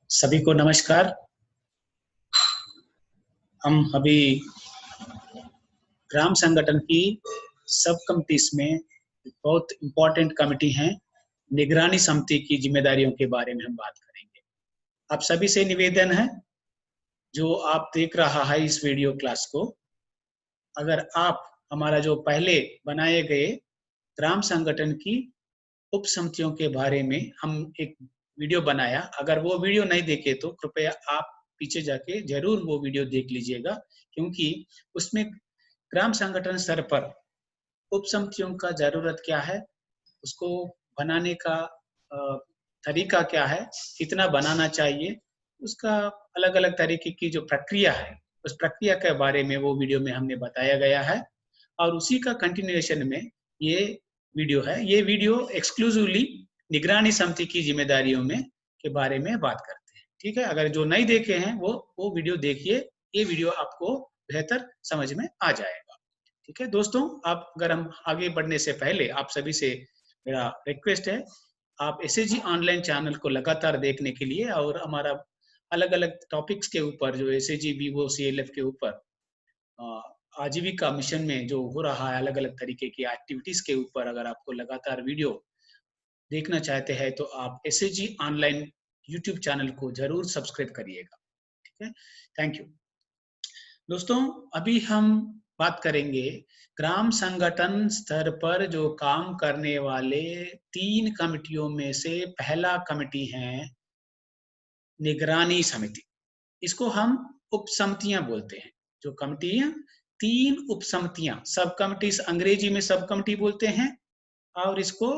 सभी को नमस्कार। हम अभी ग्राम संगठन की सब कमिटीज में बहुत इम्पोर्टेंट कमिटी हैं, निगरानी समिति की जिम्मेदारियों के बारे में हम बात करेंगे। आप सभी से निवेदन है, जो आप देख रहा है इस वीडियो क्लास को, अगर आप हमारा जो पहले बनाए गए ग्राम संगठन की उप समितियों के बारे में हम एक वीडियो बनाया, अगर वो वीडियो नहीं देखे तो कृपया आप पीछे जाके जरूर वो वीडियो देख लीजिएगा, क्योंकि उसमें ग्राम संगठन स्तर पर उप समितियों का जरूरत क्या है, उसको बनाने का तरीका क्या है, कितना बनाना चाहिए, उसका अलग अलग तरीके की जो प्रक्रिया है, उस प्रक्रिया के बारे में वो वीडियो में हमने बताया गया है। और उसी का कंटिन्यूएशन में ये वीडियो है। ये वीडियो एक्सक्लूसिवली निगरानी समिति की जिम्मेदारियों में के बारे में बात करते हैं। ठीक है, अगर जो नहीं देखे हैं वो वीडियो देखिए, ये वीडियो आपको बेहतर समझ में आ जाएगा। ठीक है दोस्तों, आप अगर हम आगे बढ़ने से पहले आप सभी से मेरा रिक्वेस्ट है, आप एसएजी ऑनलाइन चैनल को लगातार देखने के लिए और हमारा अलग अलग टॉपिक्स के ऊपर जो एसएजी वीवो सीएलएफ के ऊपर आजीविका मिशन में जो हो रहा है, अलग अलग तरीके की एक्टिविटीज के ऊपर अगर आपको लगातार वीडियो देखना चाहते हैं तो आप एसएजी ऑनलाइन यूट्यूब चैनल को जरूर सब्सक्राइब करिएगा। ठीक है, थैंक यू दोस्तों। अभी हम बात करेंगे ग्राम संगठन स्तर पर जो काम करने वाले 3 कमिटियों में से पहला कमिटी है निगरानी समिति। इसको हम उप समितियां बोलते हैं। जो कमिटियां 3 उप समितियां, सब कमिटीज अंग्रेजी में सब कमिटी बोलते हैं और इसको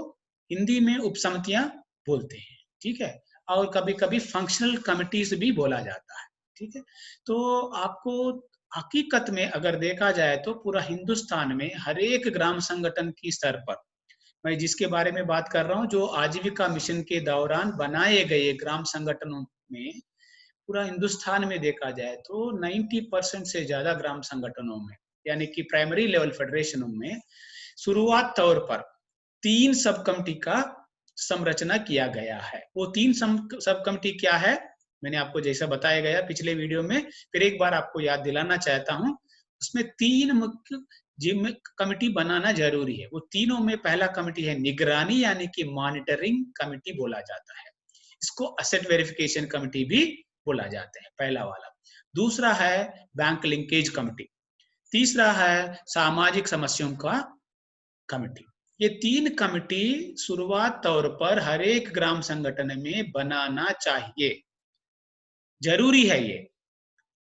हिंदी में उप समितियां बोलते हैं। ठीक है, और कभी कभी फंक्शनल कमिटीज भी बोला जाता है। ठीक है, तो आपको हकीकत में अगर देखा जाए तो पूरा हिंदुस्तान में हर एक ग्राम संगठन की स्तर पर, मैं जिसके बारे में बात कर रहा हूँ, जो आजीविका मिशन के दौरान बनाए गए ग्राम संगठनों में, पूरा हिंदुस्तान में देखा जाए तो 90% से ज्यादा ग्राम संगठनों में, यानी कि प्राइमरी लेवल फेडरेशनों में शुरुआत तौर पर 3 सब कमिटी का संरचना किया गया है। वो 3 सब कमिटी क्या है, मैंने आपको जैसा बताया गया पिछले वीडियो में, फिर एक बार आपको याद दिलाना चाहता हूँ। उसमें 3 मुख्य कमिटी बनाना जरूरी है। वो तीनों में पहला कमिटी है निगरानी, यानी कि मॉनिटरिंग कमिटी बोला जाता है। इसको एसेट वेरिफिकेशन कमिटी भी बोला जाता है, पहला वाला। दूसरा है बैंक लिंकेज कमिटी। तीसरा है सामाजिक समस्याओं का कमिटी। ये 3 कमिटी शुरुआत तौर पर हर एक ग्राम संगठन में बनाना चाहिए, जरूरी है ये।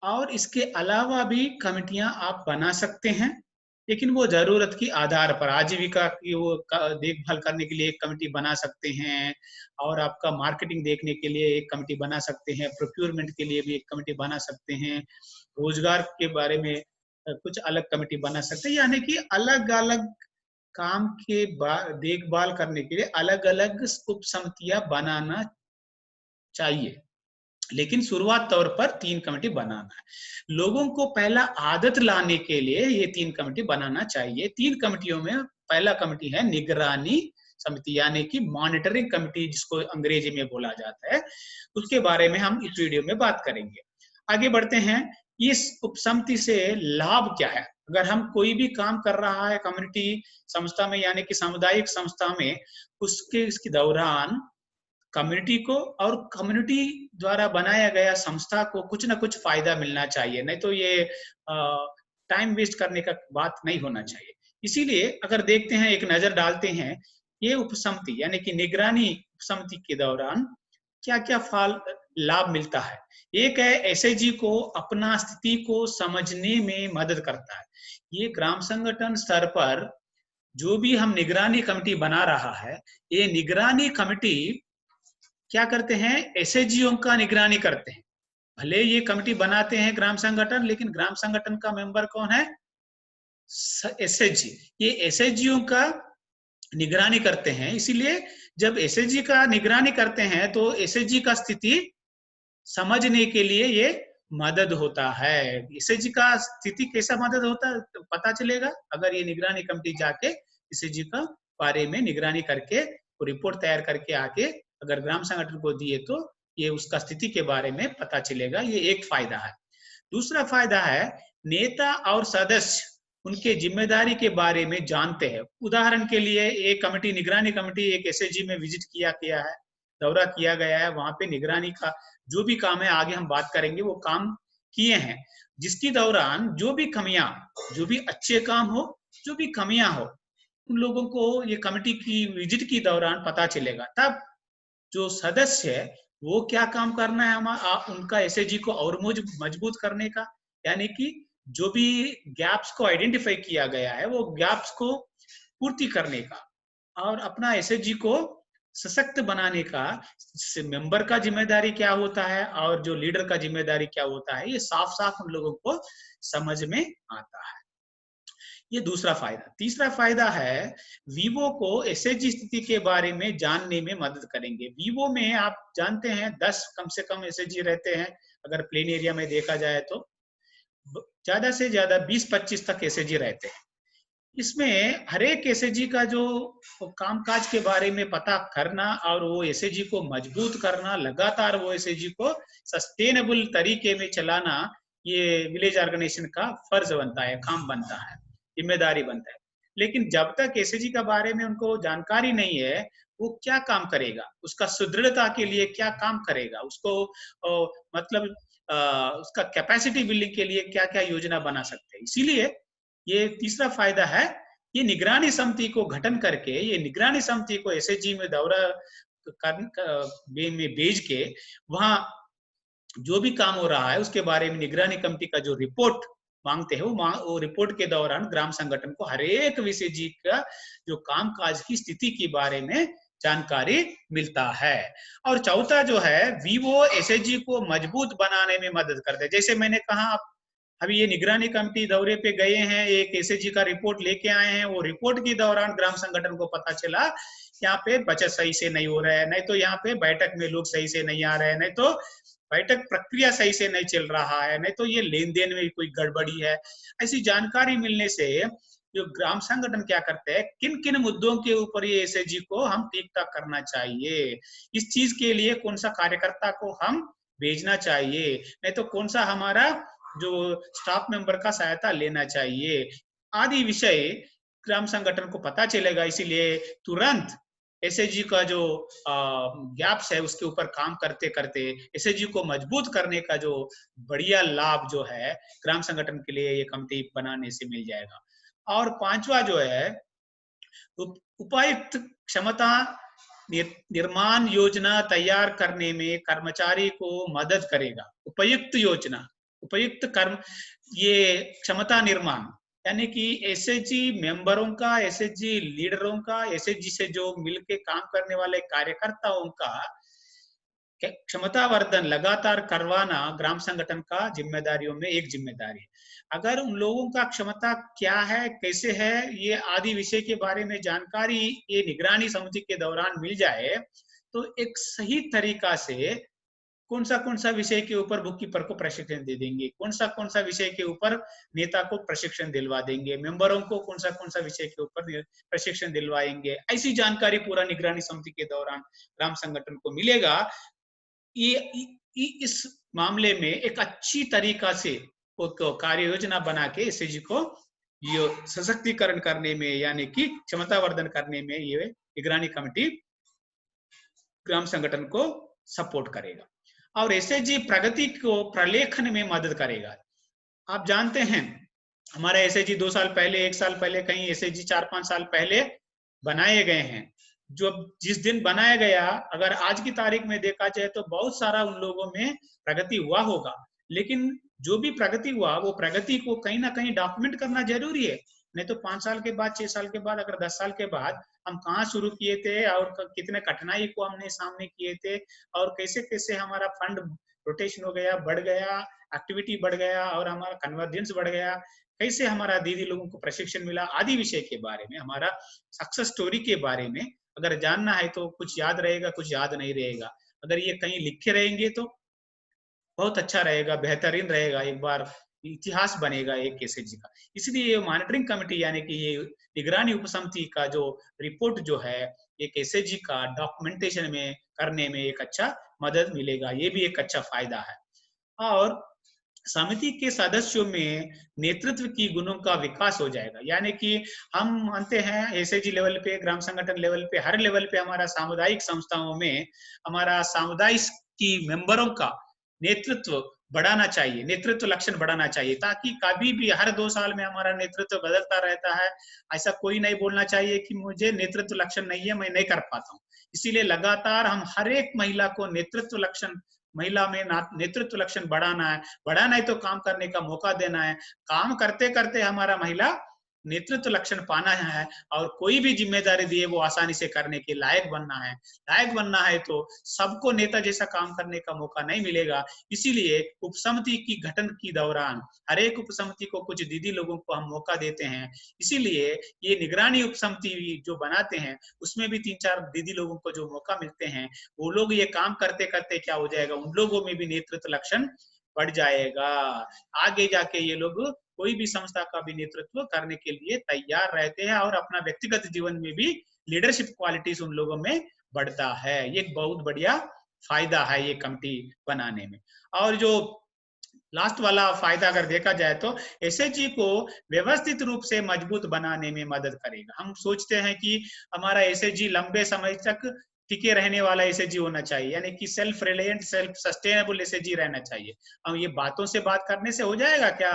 और इसके अलावा भी कमिटियां आप बना सकते हैं, लेकिन वो जरूरत की आधार पर, आजीविका की वो देखभाल करने के लिए एक कमिटी बना सकते हैं, और आपका मार्केटिंग देखने के लिए एक कमिटी बना सकते हैं, प्रोक्योरमेंट के लिए भी एक कमिटी बना सकते हैं, रोजगार के बारे में कुछ अलग कमिटी बना सकते हैं। यानी कि अलग अलग काम के देखभाल करने के लिए अलग अलग उप समितियां बनाना चाहिए, लेकिन शुरुआत तौर पर 3 कमिटी बनाना है। लोगों को पहला आदत लाने के लिए ये 3 कमिटी बनाना चाहिए। 3 कमिटियों में पहला कमिटी है निगरानी समिति, यानी कि मॉनिटरिंग कमिटी जिसको अंग्रेजी में बोला जाता है। उसके बारे में हम इस वीडियो में बात करेंगे। आगे बढ़ते हैं, इस उप समिति से लाभ क्या है। अगर हम कोई भी काम कर रहा है कम्युनिटी संस्था में, यानी कि सामुदायिक संस्था में, इसके दौरान कम्युनिटी को और कम्युनिटी द्वारा बनाया गया संस्था को कुछ ना कुछ फायदा मिलना चाहिए, नहीं तो ये टाइम वेस्ट करने का बात नहीं होना चाहिए। इसीलिए अगर देखते हैं, एक नजर डालते हैं, ये उपसमिति यानी कि निगरानी उपसमिति के दौरान क्या क्या लाभ मिलता है। एक है एसएजी को अपना स्थिति को समझने में मदद करता है। ये ग्राम संगठन स्तर पर जो भी हम निगरानी कमेटी बना रहा है, ये निगरानी कमेटी क्या करते हैं, एसएचजीओ का निगरानी करते हैं। भले ये कमेटी बनाते हैं ग्राम संगठन, लेकिन ग्राम संगठन का मेंबर कौन है, एसएचजी। ये एसएचजीओ का निगरानी करते हैं। इसीलिए जब एसएचजी का निगरानी करते हैं तो एसएचजी का स्थिति समझने के लिए ये मदद होता है। एसएचजी का स्थिति कैसा मदद होता है तो पता चलेगा अगर ये निगरानी कमेटी जाके एसएचजी का बारे में निगरानी करके रिपोर्ट तैयार करके आके अगर ग्राम संगठन को दिए तो ये उसका स्थिति के बारे में पता चलेगा, ये एक फायदा है। दूसरा फायदा है नेता और सदस्य उनके जिम्मेदारी के बारे में जानते हैं। उदाहरण के लिए एक कमेटी, निगरानी कमेटी एक एसएचजी में विजिट किया है, दौरा किया गया है, वहां पे निगरानी का जो भी काम है, आगे हम बात करेंगे, वो काम किए हैं, जिसके दौरान जो भी कमियां, जो भी अच्छे काम हो, जो भी कमियां हो, उन लोगों को ये कमेटी की विजिट के दौरान पता चलेगा। तब जो सदस्य है वो क्या काम करना है, हमारा उनका एसएचजी को और मजबूत करने का, यानी कि जो भी गैप्स को आइडेंटिफाई किया गया है वो गैप्स को पूर्ति करने का और अपना एसएचजी को सशक्त बनाने का मेंबर का जिम्मेदारी क्या होता है और जो लीडर का जिम्मेदारी क्या होता है, ये साफ साफ उन लोगों को समझ में आता है। ये दूसरा फायदा। तीसरा फायदा है वीवो को एसएचजी स्थिति के बारे में जानने में मदद करेंगे। वीवो में आप जानते हैं 10 कम से कम एसएचजी रहते हैं, अगर प्लेन एरिया में देखा जाए तो ज्यादा से ज्यादा 20-25 तक एसएचजी रहते हैं। इसमें हर एक एसएचजी का जो कामकाज के बारे में पता करना और वो एसएचजी को मजबूत करना, लगातार वो एसएचजी को सस्टेनेबल तरीके में चलाना, ये विलेज ऑर्गेनाइजेशन का फर्ज बनता है, काम बनता है, जिम्मेदारी बनता है। लेकिन जब तक एसएचजी के बारे में उनको जानकारी नहीं है, वो क्या काम करेगा, उसका सुदृढ़ता के लिए क्या काम करेगा, उसको मतलब उसका कैपेसिटी बिल्डिंग के लिए क्या क्या योजना बना सकते हैं। इसीलिए ये तीसरा फायदा है, ये निगरानी समिति को गठन करके, ये निगरानी समिति को एसएचजी में दौरा में भेज के वहां जो भी काम हो रहा है उसके बारे में निगरानी कमेटी का जो रिपोर्ट मांगते हैं, वो रिपोर्ट के दौरान ग्राम संगठन को हर एक एसएचजी का जो कामकाज की स्थिति के बारे में जानकारी मिलता है। और चौथा जो है, वीवो एसएचजी को मजबूत बनाने में मदद करते हैं। जैसे मैंने कहा, अभी ये निगरानी कमेटी दौरे पे गए हैं, एक एसएचजी का रिपोर्ट लेके आए हैं, वो रिपोर्ट के दौरान ग्राम संगठन को पता चला यहाँ पे बचत सही से नहीं हो रहा है, नहीं तो यहाँ पे बैठक में लोग सही से नहीं आ रहे हैं, नहीं तो बैठक प्रक्रिया सही से नहीं चल रहा है, नहीं तो ये लेन देन में कोई गड़बड़ी है। ऐसी जानकारी मिलने से जो ग्राम संगठन क्या करते हैं, किन किन मुद्दों के ऊपर ये एसएचजी को हम ठीक ठाक करना चाहिए, इस चीज के लिए कौन सा कार्यकर्ता को हम भेजना चाहिए, नहीं तो कौन सा हमारा जो स्टाफ मेंबर का सहायता लेना चाहिए, आदि विषय ग्राम संगठन को पता चलेगा। इसीलिए तुरंत एसएचजी का जो गैप्स है उसके ऊपर काम करते करते एसएचजी को मजबूत करने का जो बढ़िया लाभ जो है ग्राम संगठन के लिए ये कमेटी बनाने से मिल जाएगा। और पांचवा जो है, उपायुक्त क्षमता निर्माण योजना तैयार करने में कर्मचारी को मदद करेगा। उपयुक्त योजना, उपयुक्त कर्म, ये क्षमता निर्माण, यानी कि एसएचजी मेंबरों का, एसएचजी लीडरों का, एसएचजी से जो मिलके काम करने वाले कार्यकर्ताओं का क्षमता वर्धन लगातार करवाना ग्राम संगठन का जिम्मेदारियों में एक जिम्मेदारी है। अगर उन लोगों का क्षमता क्या है, कैसे है, ये आदि विषय के बारे में जानकारी ये निगरानी समिति के दौरान मिल जाए तो एक सही तरीका से कौन सा विषय के ऊपर बुक कीपर को प्रशिक्षण दे देंगे, कौन सा विषय के ऊपर नेता को प्रशिक्षण दिलवा देंगे, मेंबरों को कौन सा विषय के ऊपर प्रशिक्षण दिलवाएंगे, ऐसी जानकारी पूरा निगरानी समिति के दौरान ग्राम संगठन को मिलेगा। ये इस मामले में एक अच्छी तरीका से कार्य योजना बना के एसएचजी को ये सशक्तिकरण करने में, यानी कि क्षमता वर्धन करने में ये निगरानी कमेटी ग्राम संगठन को सपोर्ट करेगा और एसएचजी प्रगति को प्रलेखन में मदद करेगा। आप जानते हैं हमारा एसएचजी 2 साल पहले, 1 साल पहले, कहीं एसएचजी 4-5 साल पहले बनाए गए हैं। जो जिस दिन बनाया गया, अगर आज की तारीख में देखा जाए तो बहुत सारा उन लोगों में प्रगति हुआ होगा, लेकिन जो भी प्रगति हुआ वो प्रगति को कहीं ना कहीं डॉक्यूमेंट करना जरूरी है। नहीं तो 5 साल के बाद, 6 साल के बाद, अगर 10 साल के बाद हम कहाँ शुरू किए थे और कितने कठिनाई को हमने सामने किए थे और कैसे कैसे हमारा फंड रोटेशन हो गया, बढ़ गया, एक्टिविटी बढ़ गया और हमारा कन्वर्जेंस बढ़ गया, कैसे हमारा दीदी लोगों को प्रशिक्षण मिला, आदि विषय के बारे में, हमारा सक्सेस स्टोरी के बारे में अगर जानना है तो कुछ याद रहेगा, कुछ याद नहीं रहेगा। अगर ये कहीं लिखे रहेंगे तो बहुत अच्छा रहेगा, बेहतरीन रहेगा, एक बार इतिहास बनेगा एक एसएचजी का। इसलिए ये मॉनिटरिंग कमेटी यानी कि ये निगरानी उपसमिति का जो रिपोर्ट जो है एक एसएचजी का डॉक्यूमेंटेशन में करने में एक अच्छा मदद मिलेगा, ये भी एक अच्छा फायदा है। और समिति के सदस्यों में नेतृत्व की गुणों का विकास हो जाएगा, यानी कि हम मानते हैं एसएजी लेवल पे, ग्राम संगठन लेवल पे, हर लेवल पे हमारा सामुदायिक संस्थाओं में हमारा सामुदायिक की मेंबरों का नेतृत्व बढ़ाना चाहिए, नेतृत्व लक्षण बढ़ाना चाहिए, ताकि कभी भी हर 2 साल में हमारा नेतृत्व बदलता रहता है, ऐसा कोई नहीं बोलना चाहिए कि मुझे नेतृत्व लक्षण नहीं है, मैं नहीं कर पाता हूँ। इसीलिए लगातार हम हर एक महिला को नेतृत्व लक्षण, महिला में नेतृत्व लक्षण बढ़ाना है तो काम करने का मौका देना है। काम करते करते हमारा महिला नेतृत्व लक्षण पाना है और कोई भी जिम्मेदारी दिए वो आसानी से करने के लायक बनना है। लायक बनना है तो सबको नेता जैसा काम करने का मौका नहीं मिलेगा। इसीलिए उपसमिति की गठन के दौरान हर एक उपसमिति को कुछ दीदी लोगों को हम मौका देते हैं। इसीलिए ये निगरानी उपसमिति जो बनाते हैं उसमें भी 3-4 दीदी लोगों को जो मौका मिलते हैं, वो लोग ये काम करते करते क्या हो जाएगा, उन लोगों में भी नेतृत्व लक्षण बढ़ जाएगा। आगे जाके ये लोग कोई भी संस्था का भी नेतृत्व करने के लिए तैयार रहते हैं और अपना व्यक्तिगत जीवन में भी लीडरशिप क्वालिटीज उन लोगों में बढ़ता है। ये एक बहुत बढ़िया फायदा है ये कमिटी बनाने में। और जो लास्ट वाला फायदा अगर देखा जाए तो एसएचजी को व्यवस्थित रूप से मजबूत बनाने में मदद करेगा। हम सोचते हैं कि हमारा एसएचजी लंबे समय तक टिके रहने वाला एसएचजी होना चाहिए, यानी कि self reliant, self sustainable SHG रहना चाहिए। अब ये बातों से बात करने से हो जाएगा क्या?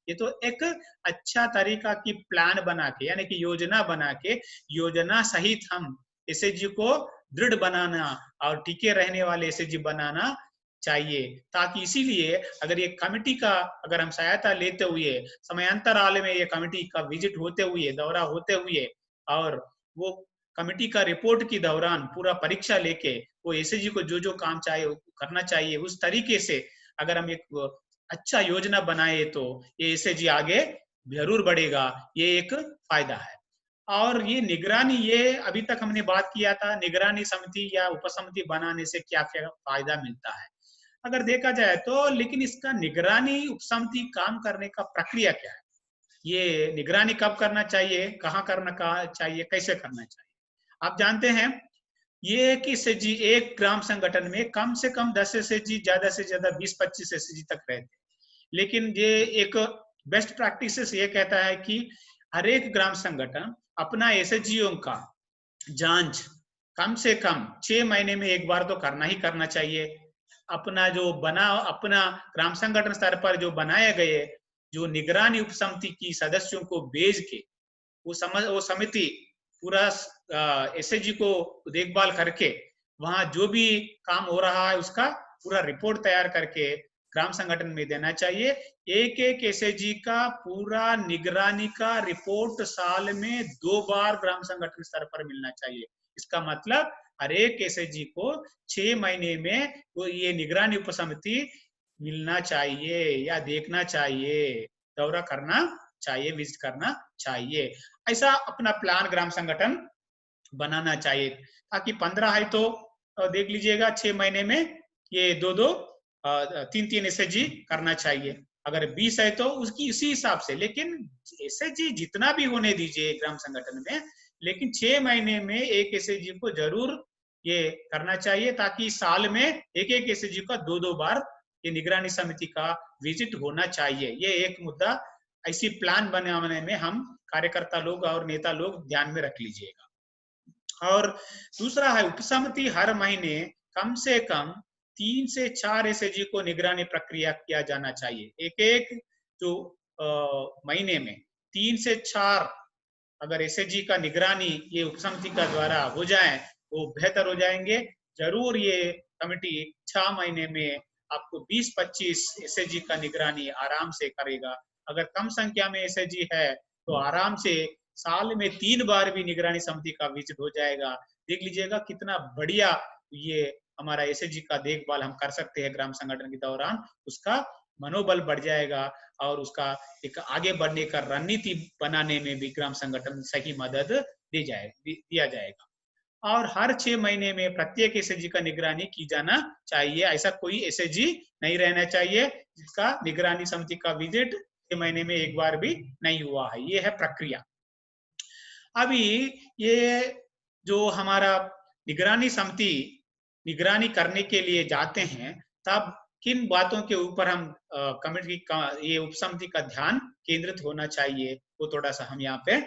ये तो एक अच्छा तरीका की प्लान बना के, यानी कि योजना बना के, योजना सहित हम एसएचजी को दृढ़ बनाना और टिके रहने वाले एसएचजी बनाना चाहिए। ताकि इसीलिए अगर ये कमिटी का अगर हम सहायता लेते हुए समयांतराल में ये कमिटी का विजिट होते हुए, दौरा होते हुए, और वो कमिटी का रिपोर्ट के दौरान पूरा परीक्षा लेके वो एसएचजी को जो जो काम चाहिए करना चाहिए उस तरीके से अगर हम एक अच्छा योजना बनाए तो ये एसएचजी आगे जरूर बढ़ेगा। ये एक फायदा है। और ये निगरानी, ये अभी तक हमने बात किया था निगरानी समिति या उपसमिति बनाने से क्या क्या फायदा मिलता है अगर देखा जाए तो, लेकिन इसका निगरानी उपसमिति काम करने का प्रक्रिया क्या है, ये निगरानी कब करना चाहिए, कहाँ करना चाहिए, कैसे करना चाहिए। आप जानते हैं ये कि एसएचजी एक ग्राम संगठन में कम से कम 10 एसएचजी, ज्यादा से ज्यादा 20-25 एसएचजी तक रहते हैं। लेकिन ये एक बेस्ट प्रैक्टिसेस ये कहता है कि हर एक ग्राम संगठन अपना एसएचजीओ का जांच कम से कम 6 महीने में एक बार तो करना ही करना चाहिए। अपना ग्राम संगठन स्तर पर जो बनाए गए जो निगरानी उपसमिति की सदस्यों को भेज के वो समिति पूरा एसएचजी को देखभाल करके वहां जो भी काम हो रहा है उसका पूरा रिपोर्ट तैयार करके ग्राम संगठन में देना चाहिए। एक एक एसएचजी का पूरा निगरानी का रिपोर्ट साल में 2 बार ग्राम संगठन स्तर पर मिलना चाहिए। इसका मतलब हर एक एसएचजी को 6 महीने में वो ये निगरानी उपसमिति मिलना चाहिए या देखना चाहिए, दौरा करना चाहिए, विजिट करना चाहिए। ऐसा अपना प्लान ग्राम संगठन बनाना चाहिए ताकि 15 है तो देख लीजिएगा 6 महीने में ये 2-2 3-3 एसएचजी करना चाहिए। अगर 20 है तो उसकी इसी हिसाब से, लेकिन एसएचजी जितना भी होने दीजिए ग्राम संगठन में, लेकिन 6 महीने में एक एसएचजी को जरूर ये करना चाहिए ताकि साल में एक एक एसएचजी का 2-2 बार ये निगरानी समिति का विजिट होना चाहिए। ये एक मुद्दा ऐसी प्लान बनाने में हम कार्यकर्ता लोग और नेता लोग ध्यान में रख लीजिएगा। और दूसरा है उपसमिति हर महीने कम से कम 3 से 4 एसएचजी को निगरानी प्रक्रिया किया जाना चाहिए। एक एक जो महीने में 3 से 4 अगर एसएचजी का निगरानी ये उपसमिति का द्वारा हो जाए वो बेहतर हो जाएंगे। जरूर ये कमिटी 6 महीने में आपको 20-25 एसएचजी का निगरानी आराम से करेगा। अगर कम संख्या में एसएचजी है तो आराम से साल में 3 बार भी निगरानी समिति का विजिट हो जाएगा। देख लीजिएगा कितना बढ़िया ये हमारा एसएचजी का देखभाल हम कर सकते हैं ग्राम संगठन के दौरान, उसका मनोबल बढ़ जाएगा और उसका एक आगे बढ़ने का रणनीति बनाने में भी ग्राम संगठन सही मदद दिया जाएगा। और हर 6 महीने में प्रत्येक एसएचजी का निगरानी की जाना चाहिए। ऐसा कोई एसएचजी नहीं रहना चाहिए जिसका निगरानी समिति का विजिट 6 महीने में एक बार भी नहीं हुआ है। ये है प्रक्रिया। अभी ये जो हमारा निगरानी समिति निगरानी करने के लिए जाते हैं तब किन बातों के ऊपर हम कमेटी का ये उपसमिति का ध्यान केंद्रित होना चाहिए, वो थोड़ा सा हम यहाँ पे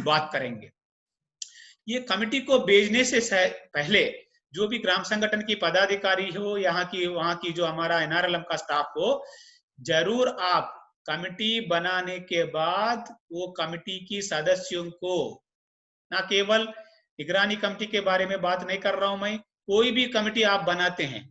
बात करेंगे। ये कमेटी को भेजने से पहले जो भी ग्राम संगठन की पदाधिकारी हो, वहाँ की जो हमारा एनआरएलएम का स्टाफ हो, जरूर आप कमेटी बनाने के बाद वो कमेटी की सदस्यों को, ना केवल निगरानी कमेटी के बारे में बात नहीं कर रहा हूं मैं, कोई भी कमेटी आप बनाते हैं,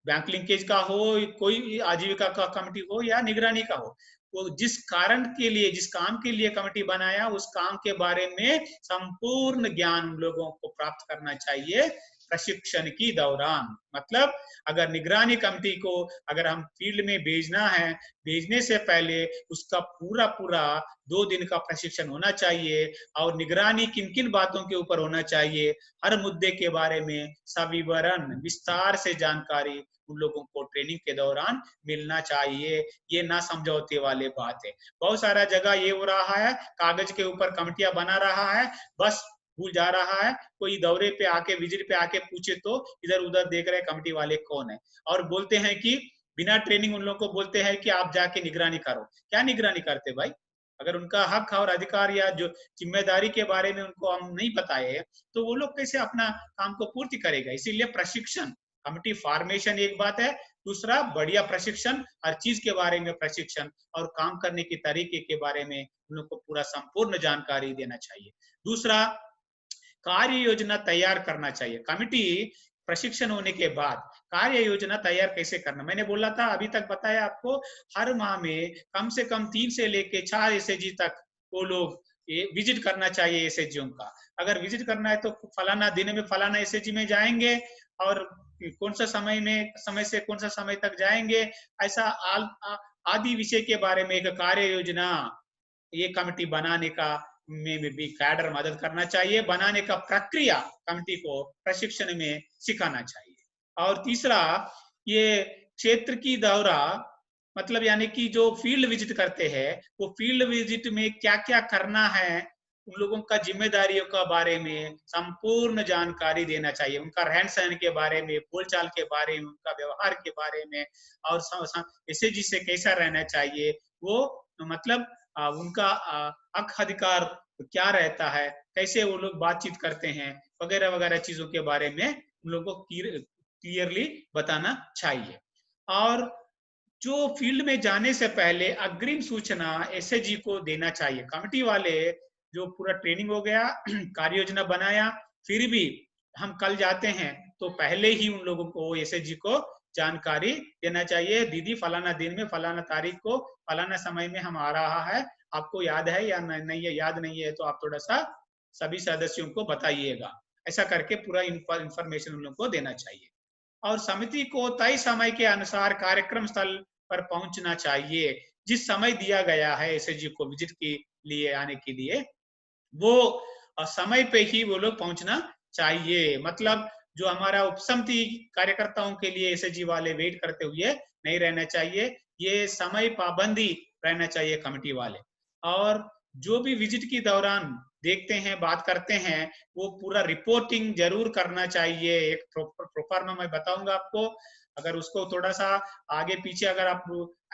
बैंक लिंकेज का हो, कोई आजीविका का कमेटी हो या निगरानी का हो, वो जिस कारण के लिए, जिस काम के लिए कमेटी बनाया, उस काम के बारे में संपूर्ण ज्ञान लोगों को प्राप्त करना चाहिए प्रशिक्षण की दौरान। मतलब अगर निगरानी कमेटी को अगर हम फील्ड में भेजना है, भेजने से पहले उसका पूरा 2 दिन का प्रशिक्षण होना चाहिए और निगरानी किन किन बातों के ऊपर होना चाहिए, हर मुद्दे के बारे में सविवरण विस्तार से जानकारी उन लोगों को ट्रेनिंग के दौरान मिलना चाहिए। ये ना समझौते वाले बात है। बहुत सारा जगह ये हो रहा है, कागज के ऊपर कमेटियां बना रहा है, बस भूल जा रहा है, कोई दौरे पे आके, विजिट पे आके पूछे तो इधर उधर देख रहे कमेटी वाले कौन है, और बोलते हैं कि बिना ट्रेनिंग उन लोगों को बोलते हैं कि आप जाके निगरानी करो। क्या निगरानी करते भाई? अगर उनका हक और अधिकार या जो जिम्मेदारी के बारे में उनको हम नहीं बताए तो वो लोग कैसे अपना काम को पूर्ति करेगा? इसीलिए प्रशिक्षण, कमेटी फॉर्मेशन एक बात है, दूसरा बढ़िया प्रशिक्षण, हर चीज के बारे में प्रशिक्षण और काम करने के तरीके के बारे में उन लोग को पूरा संपूर्ण जानकारी देना चाहिए। दूसरा, कार्य योजना तैयार करना चाहिए। कमेटी प्रशिक्षण होने के बाद कार्य योजना तैयार कैसे करना, मैंने बोला था, अभी तक बताया आपको, हर माह में कम से कम 3 से लेके 4 एसएजी तक वो लोग विजिट करना चाहिए एसएजीओ का। अगर विजिट करना है तो फलाना दिन में फलाना एसएजी में जाएंगे और कौन सा समय से कौन सा समय तक जाएंगे, ऐसा आदि विषय के बारे में एक कार्य योजना ये कमेटी बनाने का में भी कैडर मदद करना चाहिए, बनाने का प्रक्रिया कमेटी को प्रशिक्षण में सिखाना चाहिए। और तीसरा, ये क्षेत्र की दौरा, मतलब यानी कि जो फील्ड विजिट करते हैं, वो फील्ड विजिट में क्या क्या करना है, उन लोगों का जिम्मेदारियों का बारे में संपूर्ण जानकारी देना चाहिए, उनका रहन सहन के बारे में, बोलचाल के बारे में, उनका व्यवहार के बारे में, और एसएजी से कैसा रहना चाहिए, वो मतलब उनका हक अधिकार क्या रहता है, कैसे वो लोग बातचीत करते हैं, वगैरह वगैरह चीजों के बारे में उन लोगों को क्लियरली बताना चाहिए। और जो फील्ड में जाने से पहले अग्रिम सूचना एसएजी को देना चाहिए। कमेटी वाले जो पूरा ट्रेनिंग हो गया, कार्य योजना बनाया, फिर भी हम कल जाते हैं तो पहले ही उन लोगों को एसएजी को जानकारी देना चाहिए, दीदी फलाना दिन में फलाना तारीख को फलाना समय में हम आ रहा है, आपको याद है या नहीं है? याद नहीं है तो आप थोड़ा सा सभी सदस्यों को बताइएगा। ऐसा करके पूरा इंफॉर्मेशन उन लोगों को देना चाहिए। और समिति को तय समय के अनुसार कार्यक्रम स्थल पर पहुंचना चाहिए। जिस समय दिया गया है एसएजी को विजिट के लिए आने के लिए, वो समय पे ही वो लोग पहुंचना चाहिए। मतलब जो हमारा उपसमिति कार्यकर्ताओं के लिए एसएजी वाले वेट करते हुए नहीं रहना चाहिए, ये समय पाबंदी रहना चाहिए कमेटी वाले। और जो भी विजिट के दौरान देखते हैं, बात करते हैं, वो पूरा रिपोर्टिंग जरूर करना चाहिए। एक प्रोफार्मा मैं बताऊंगा आपको, अगर उसको थोड़ा सा आगे पीछे अगर आप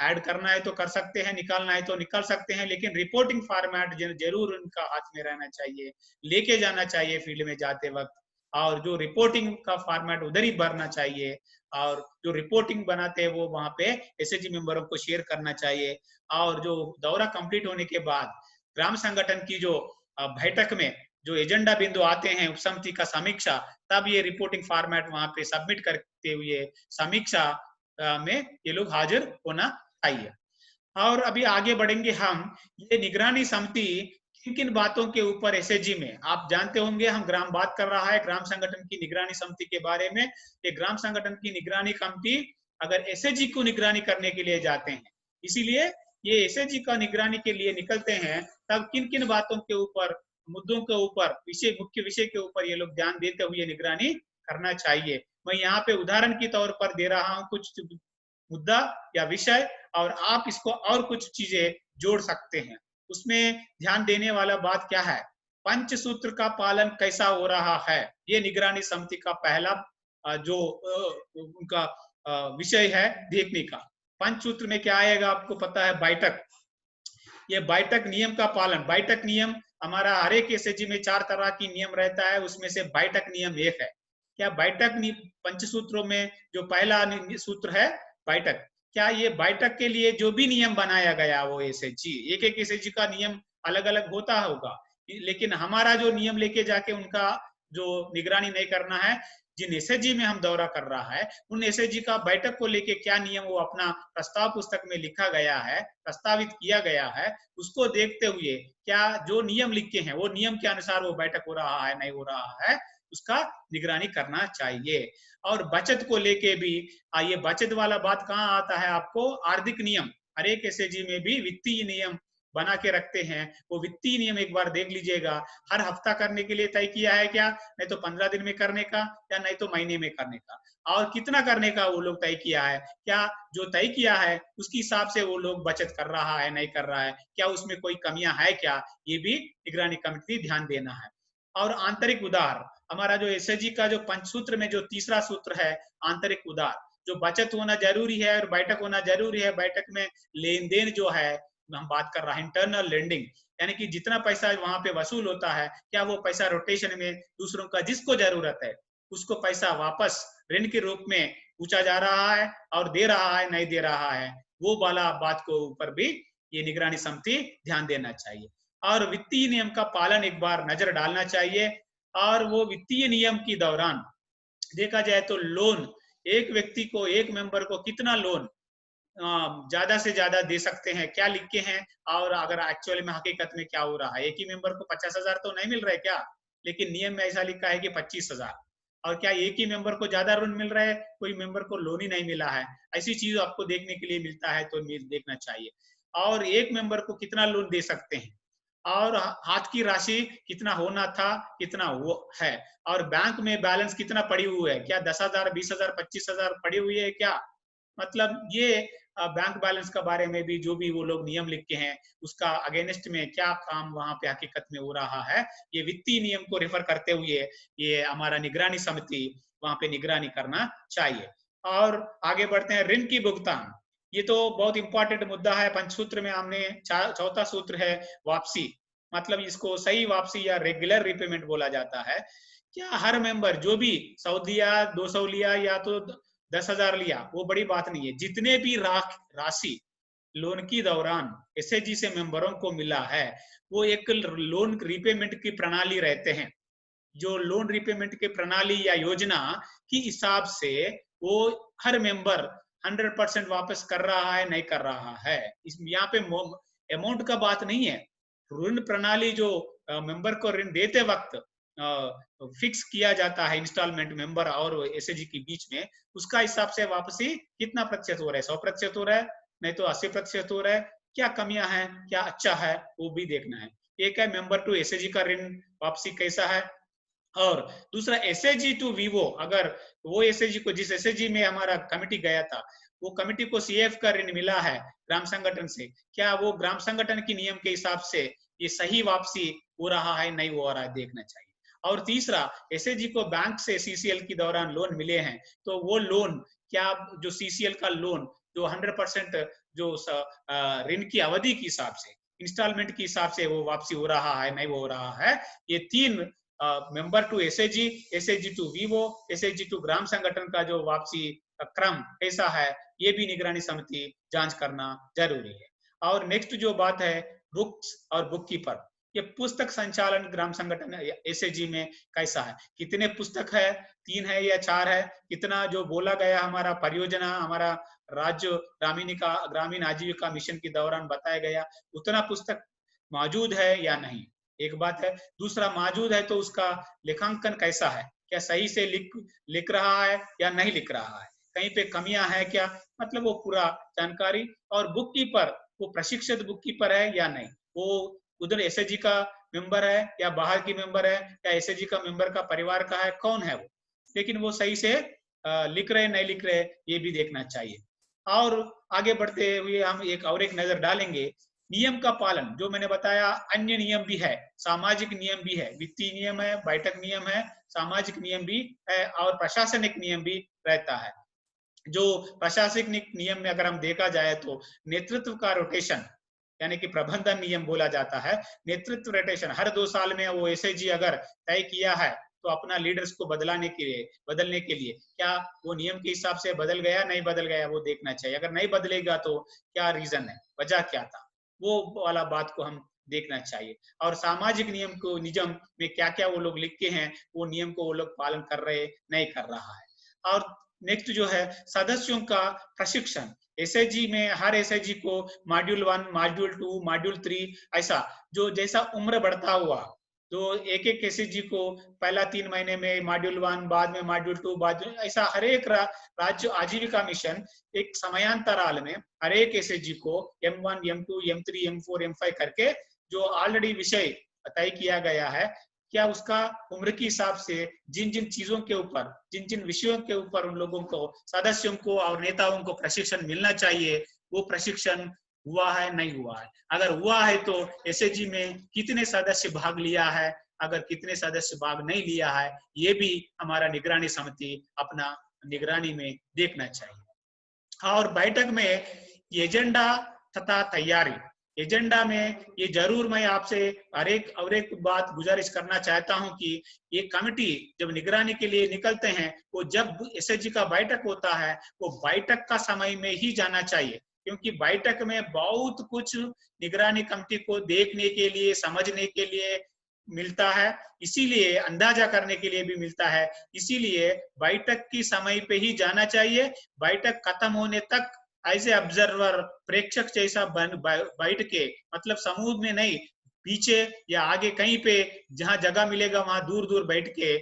ऐड करना है तो कर सकते हैं, निकालना है तो निकाल सकते हैं, लेकिन रिपोर्टिंग फॉर्मेट जरूर उनका हाथ में रहना चाहिए, लेके जाना चाहिए फील्ड में जाते वक्त। और जो रिपोर्टिंग का फॉर्मेट उधर ही भरना चाहिए, और जो रिपोर्टिंग बनाते हैं वो वहां पे एसएजी मेंबरों को शेयर करना चाहिए। और जो दौरा कंप्लीट होने के बाद ग्राम संगठन की जो बैठक में जो एजेंडा बिंदु आते हैं, उपसमिति का समीक्षा, तब ये रिपोर्टिंग फॉर्मेट वहां पे सबमिट करते हुए समीक्षा में ये लोग हाजिर होना चाहिए। और अभी आगे बढ़ेंगे हम, ये निगरानी समिति किन किन बातों के ऊपर एसएजी में, आप जानते होंगे हम बात कर रहा है ग्राम संगठन की निगरानी समिति के बारे में। ये ग्राम संगठन की निगरानी कमेटी अगर एसएजी को निगरानी करने के लिए जाते हैं, इसीलिए ये एसएजी का निगरानी के लिए निकलते हैं, तब किन किन बातों के ऊपर, मुद्दों के ऊपर, मुख्य विषय के ऊपर ये लोग ध्यान देते हुए निगरानी करना चाहिए। मैं यहाँ पे उदाहरण के तौर पर दे रहा हूँ कुछ मुद्दा या विषय, और आप इसको और कुछ चीजें जोड़ सकते हैं। उसमें ध्यान देने वाला बात क्या है, पंचसूत्र का पालन कैसा हो रहा है, ये निगरानी समिति का पहला जो उनका विषय है देखने का। पंचसूत्र में क्या आएगा आपको पता है, बैठक। ये बैठक नियम का पालन, बैठक नियम हमारा हर एक एसएचजी में 4 तरह की नियम रहता है, उसमें से बैठक नियम एक है। क्या बैठक पंचसूत्रों में जो पहला सूत्र है बैठक, क्या ये बैठक के लिए जो भी नियम बनाया गया वो एसएचजी, एक एक एसएचजी का नियम अलग अलग होता होगा, लेकिन हमारा जो नियम लेके जाके उनका जो निगरानी नहीं करना है, जिन एसएचजी में हम दौरा कर रहा है उन एसएचजी का बैठक को लेके क्या नियम वो अपना प्रस्ताव पुस्तक में लिखा गया है, प्रस्तावित किया गया है, उसको देखते हुए क्या जो नियम लिखे हैं वो नियम के अनुसार वो बैठक हो रहा है नहीं हो रहा है, उसका निगरानी करना चाहिए। और बचत को लेके भी ये बचत वाला बात कहाँ आता है आपको, आर्थिक नियम हर एक एसएचजी में भी वित्तीय नियम बना के रखते हैं, वो वित्तीय नियम एक बार देख लीजिएगा। हर हफ्ता करने के लिए तय किया है क्या, नहीं तो 15 दिन में करने का, या नहीं तो महीने में करने का, और कितना करने का वो लोग तय किया है, क्या जो तय किया है उसके हिसाब से वो लोग बचत कर रहा है नहीं कर रहा है, क्या उसमें कोई कमियां है क्या, ये भी निगरानी कमेटी ध्यान देना है। और आंतरिक उधार, हमारा जो एसएचजी का जो पंचसूत्र में जो तीसरा सूत्र है आंतरिक उधार, जो बचत होना जरूरी है और बैठक होना जरूरी है, बैठक में लेन देन जो है हम बात कर रहा है इंटरनल लेंडिंग, यानी कि जितना पैसा वहां पे वसूल होता है क्या वो पैसा रोटेशन में दूसरों का जिसको जरूरत है उसको पैसा वापस ऋण के रूप में पूछा जा रहा है और दे रहा है नहीं दे रहा है, वो वाला बात को ऊपर भी ये निगरानी समिति ध्यान देना चाहिए। और वित्तीय नियम का पालन एक बार नजर डालना चाहिए। और वो वित्तीय नियम के दौरान देखा जाए तो लोन, एक व्यक्ति को, एक मेंबर को कितना लोन ज्यादा से ज्यादा दे सकते हैं, क्या लिख के हैं, और अगर एक्चुअली में हकीकत में क्या हो रहा है, एक ही मेंबर को 50,000 तो नहीं मिल रहा है क्या, लेकिन नियम में ऐसा लिखा है कि 25,000, और क्या एक ही मेंबर को ज्यादा लोन मिल रहा है, कोई मेंबर को लोन ही नहीं मिला है, ऐसी चीज आपको देखने के लिए मिलता है तो देखना चाहिए। और एक मेंबर को कितना लोन दे सकते हैं, और हाथ की राशि कितना होना था कितना वो है, और बैंक में बैलेंस कितना पड़ी हुई है, क्या 10,000 20,000 25,000 पड़ी हुई है क्या, मतलब ये बैंक बैलेंस के बारे में भी जो भी वो लोग नियम लिख के हैं उसका अगेंस्ट में क्या काम वहां पे हकीकत में हो रहा है, ये वित्तीय नियम को रेफर करते हुए ये हमारा निगरानी समिति वहां पे निगरानी करना चाहिए। और आगे बढ़ते हैं, ऋण की भुगतान, ये तो बहुत इंपॉर्टेंट मुद्दा है। पंचसूत्र में हमने चौथा सूत्र है वापसी, मतलब इसको सही वापसी या रेगुलर रिपेमेंट बोला जाता है। क्या हर मेंबर जो भी 100 लिया 200 लिया या तो 10,000 लिया वो बड़ी बात नहीं है, जितने भी राशि लोन की दौरान एसएचजी से मेंबरों को मिला है वो एक लोन रिपेमेंट की प्रणाली रहते हैं, जो लोन रिपेमेंट की प्रणाली या योजना की हिसाब से वो हर मेंबर 100% वापस कर रहा है नहीं कर रहा है, इस यहाँ पे अमाउंट का बात नहीं है, ऋण प्रणाली जो मेंबर को ऋण देते वक्त फिक्स किया जाता है इंस्टॉलमेंट मेंबर और एसएचजी के बीच में, उसका हिसाब से वापसी कितना प्रतिशत हो रहा है, 100% हो रहा है नहीं तो 80% हो रहा है, क्या कमियां हैं क्या अच्छा है वो भी देखना है। एक है मेंबर टू एसएचजी का ऋण वापसी कैसा है, और दूसरा एसएचजी टू वीवो, अगर वो एसएचजी को जिस एसएचजी में हमारा कमिटी गया था वो कमिटी को सीएफ का ऋण मिला है ग्राम संगठन से, क्या वो ग्राम संगठन के नियम के हिसाब से ये सही वापसी हो रहा है नहीं हो रहा है देखना चाहिए। और तीसरा, एसएचजी को बैंक से सीसीएल के दौरान लोन मिले हैं तो वो लोन क्या जो सीसीएल का लोन जो 100% जो ऋण की अवधि के हिसाब से इंस्टॉलमेंट के हिसाब से वो वापसी हो रहा है नहीं हो रहा है, ये तीन member to SHG, SHG to VO, SHG to ग्राम संगठन का जो वापसी क्रम कैसा है ये भी निगरानी समिति जांच करना जरूरी है। और नेक्स्ट जो बात है बुक्स और बुक कीपर, ये पुस्तक संचालन ग्राम संगठन एसएचजी में कैसा है, कितने पुस्तक है, 3 है या 4 है, कितना जो बोला गया हमारा परियोजना हमारा राज्य ग्रामीण आजीविका मिशन के दौरान बताया गया उतना पुस्तक मौजूद है या नहीं, एक बात है। दूसरा, मौजूद है तो उसका लेखांकन कैसा है, क्या सही से लिख रहा है या नहीं लिख रहा है, कहीं पे कमियां है क्या, मतलब वो पूरा जानकारी। और बुक कीपर, वो प्रशिक्षित बुक कीपर है या नहीं, वो उधर एसएचजी का मेंबर है या बाहर की मेंबर है या एसएचजी का मेंबर का परिवार का है, कौन है वो, लेकिन वो सही से लिख रहे नहीं लिख रहे ये भी देखना चाहिए। और आगे बढ़ते हुए हम एक नजर डालेंगे नियम का पालन, जो मैंने बताया, अन्य नियम भी है, सामाजिक नियम भी है, वित्तीय नियम है, बैठक नियम है, सामाजिक नियम भी है और प्रशासनिक नियम भी रहता है। जो प्रशासनिक नियम में अगर हम देखा जाए तो नेतृत्व का रोटेशन यानी कि प्रबंधन नियम बोला जाता है। नेतृत्व रोटेशन हर 2 साल में वो एसएजी अगर तय किया है तो अपना लीडर्स को बदलने के लिए क्या वो नियम के हिसाब से बदल गया नहीं बदल गया वो देखना चाहिए। अगर नहीं बदलेगा तो क्या रीजन है, वजह क्या था, वो वाला बात को हम देखना चाहिए। और सामाजिक नियम में क्या क्या वो लोग लिख के हैं, वो नियम को वो लोग पालन कर रहे नहीं कर रहा है। और नेक्स्ट जो है सदस्यों का प्रशिक्षण। एसएजी में हर एसएजी को मॉड्यूल 1, मॉड्यूल 2, मॉड्यूल 3 ऐसा जो जैसा उम्र बढ़ता हुआ तो एक एक एसएजी को पहला 3 महीने में मॉड्यूल 1, बाद में मॉड्यूल 2, बाद में ऐसा हर एक राज्य आजीविका मिशन एक समयांतराल में हर एक एसएजी को M1, M2, M3, M4, M5 करके जो ऑलरेडी विषय तय किया गया है, क्या उसका उम्र के हिसाब से जिन जिन चीजों के ऊपर, जिन जिन विषयों के ऊपर उन लोगों को, सदस्यों को और नेताओं को प्रशिक्षण मिलना चाहिए, वो प्रशिक्षण हुआ है नहीं हुआ है। अगर हुआ है तो एसएजी में कितने सदस्य भाग लिया है, अगर कितने सदस्य भाग नहीं लिया है, ये भी हमारा निगरानी समिति अपना निगरानी में देखना चाहिए। और बैठक में एजेंडा तथा तैयारी, एजेंडा में ये जरूर मैं आपसे और एक बात गुजारिश करना चाहता हूं कि ये कमेटी जब निगरानी के लिए निकलते हैं, वो जब एसएजी का बैठक होता है वो बैठक का समय में ही जाना चाहिए, क्योंकि बैठक में बहुत कुछ निगरानी कमेटी को देखने के लिए, समझने के लिए मिलता है, इसीलिए अंदाजा करने के लिए भी मिलता है। इसीलिए बैठक की समय पे ही जाना चाहिए। बैठक खत्म होने तक ऐसे ऑब्जर्वर, प्रेक्षक जैसा बैठ के, मतलब समूह में नहीं, पीछे या आगे कहीं पे जहां जगह मिलेगा वहां दूर दूर बैठ के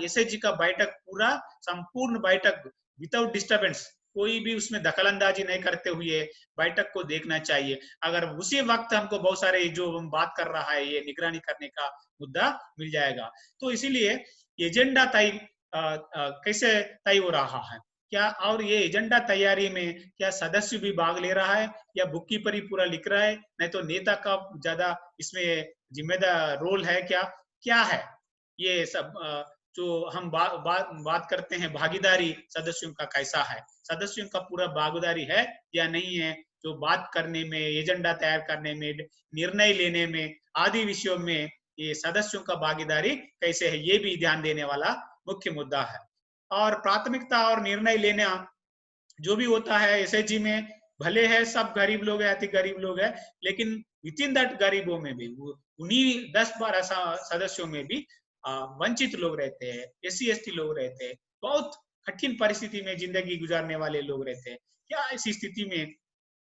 एसएजी का बैठक पूरा संपूर्ण बैठक विदाउट डिस्टर्बेंस, कोई भी उसमें दखलंदाजी नहीं करते हुए बैठक को देखना चाहिए। अगर उसी वक्त हमको बहुत सारे जो हम बात कर रहा है ये निगरानी करने का मुद्दा मिल जाएगा। तो इसीलिए एजेंडा तय कैसे तय हो रहा है, क्या और ये एजेंडा तैयारी में क्या सदस्य भी भाग ले रहा है या बुक कीपर ही पूरा लिख रहा है, नहीं तो नेता का ज्यादा इसमें जिम्मेदार रोल है, क्या क्या है ये सब जो हम बात करते हैं भागीदारी सदस्यों का कैसा है, सदस्यों का पूरा भागीदारी है या नहीं है, जो बात करने में, एजेंडा तैयार करने में, निर्णय लेने में आदि विषयों में ये सदस्यों का भागीदारी कैसे है, ये भी ध्यान देने वाला मुख्य मुद्दा है। और प्राथमिकता और निर्णय लेना जो भी होता है एसएजी में, भले है सब गरीब लोग है, अति गरीब लोग है, लेकिन विद इन दैट गरीबों में भी उन्हीं 10-12 सदस्यों में भी वंचित लोग रहते हैं, एससी एसटी लोग रहते हैं, बहुत कठिन परिस्थिति में जिंदगी गुजारने वाले लोग रहते हैं। क्या ऐसी स्थिति में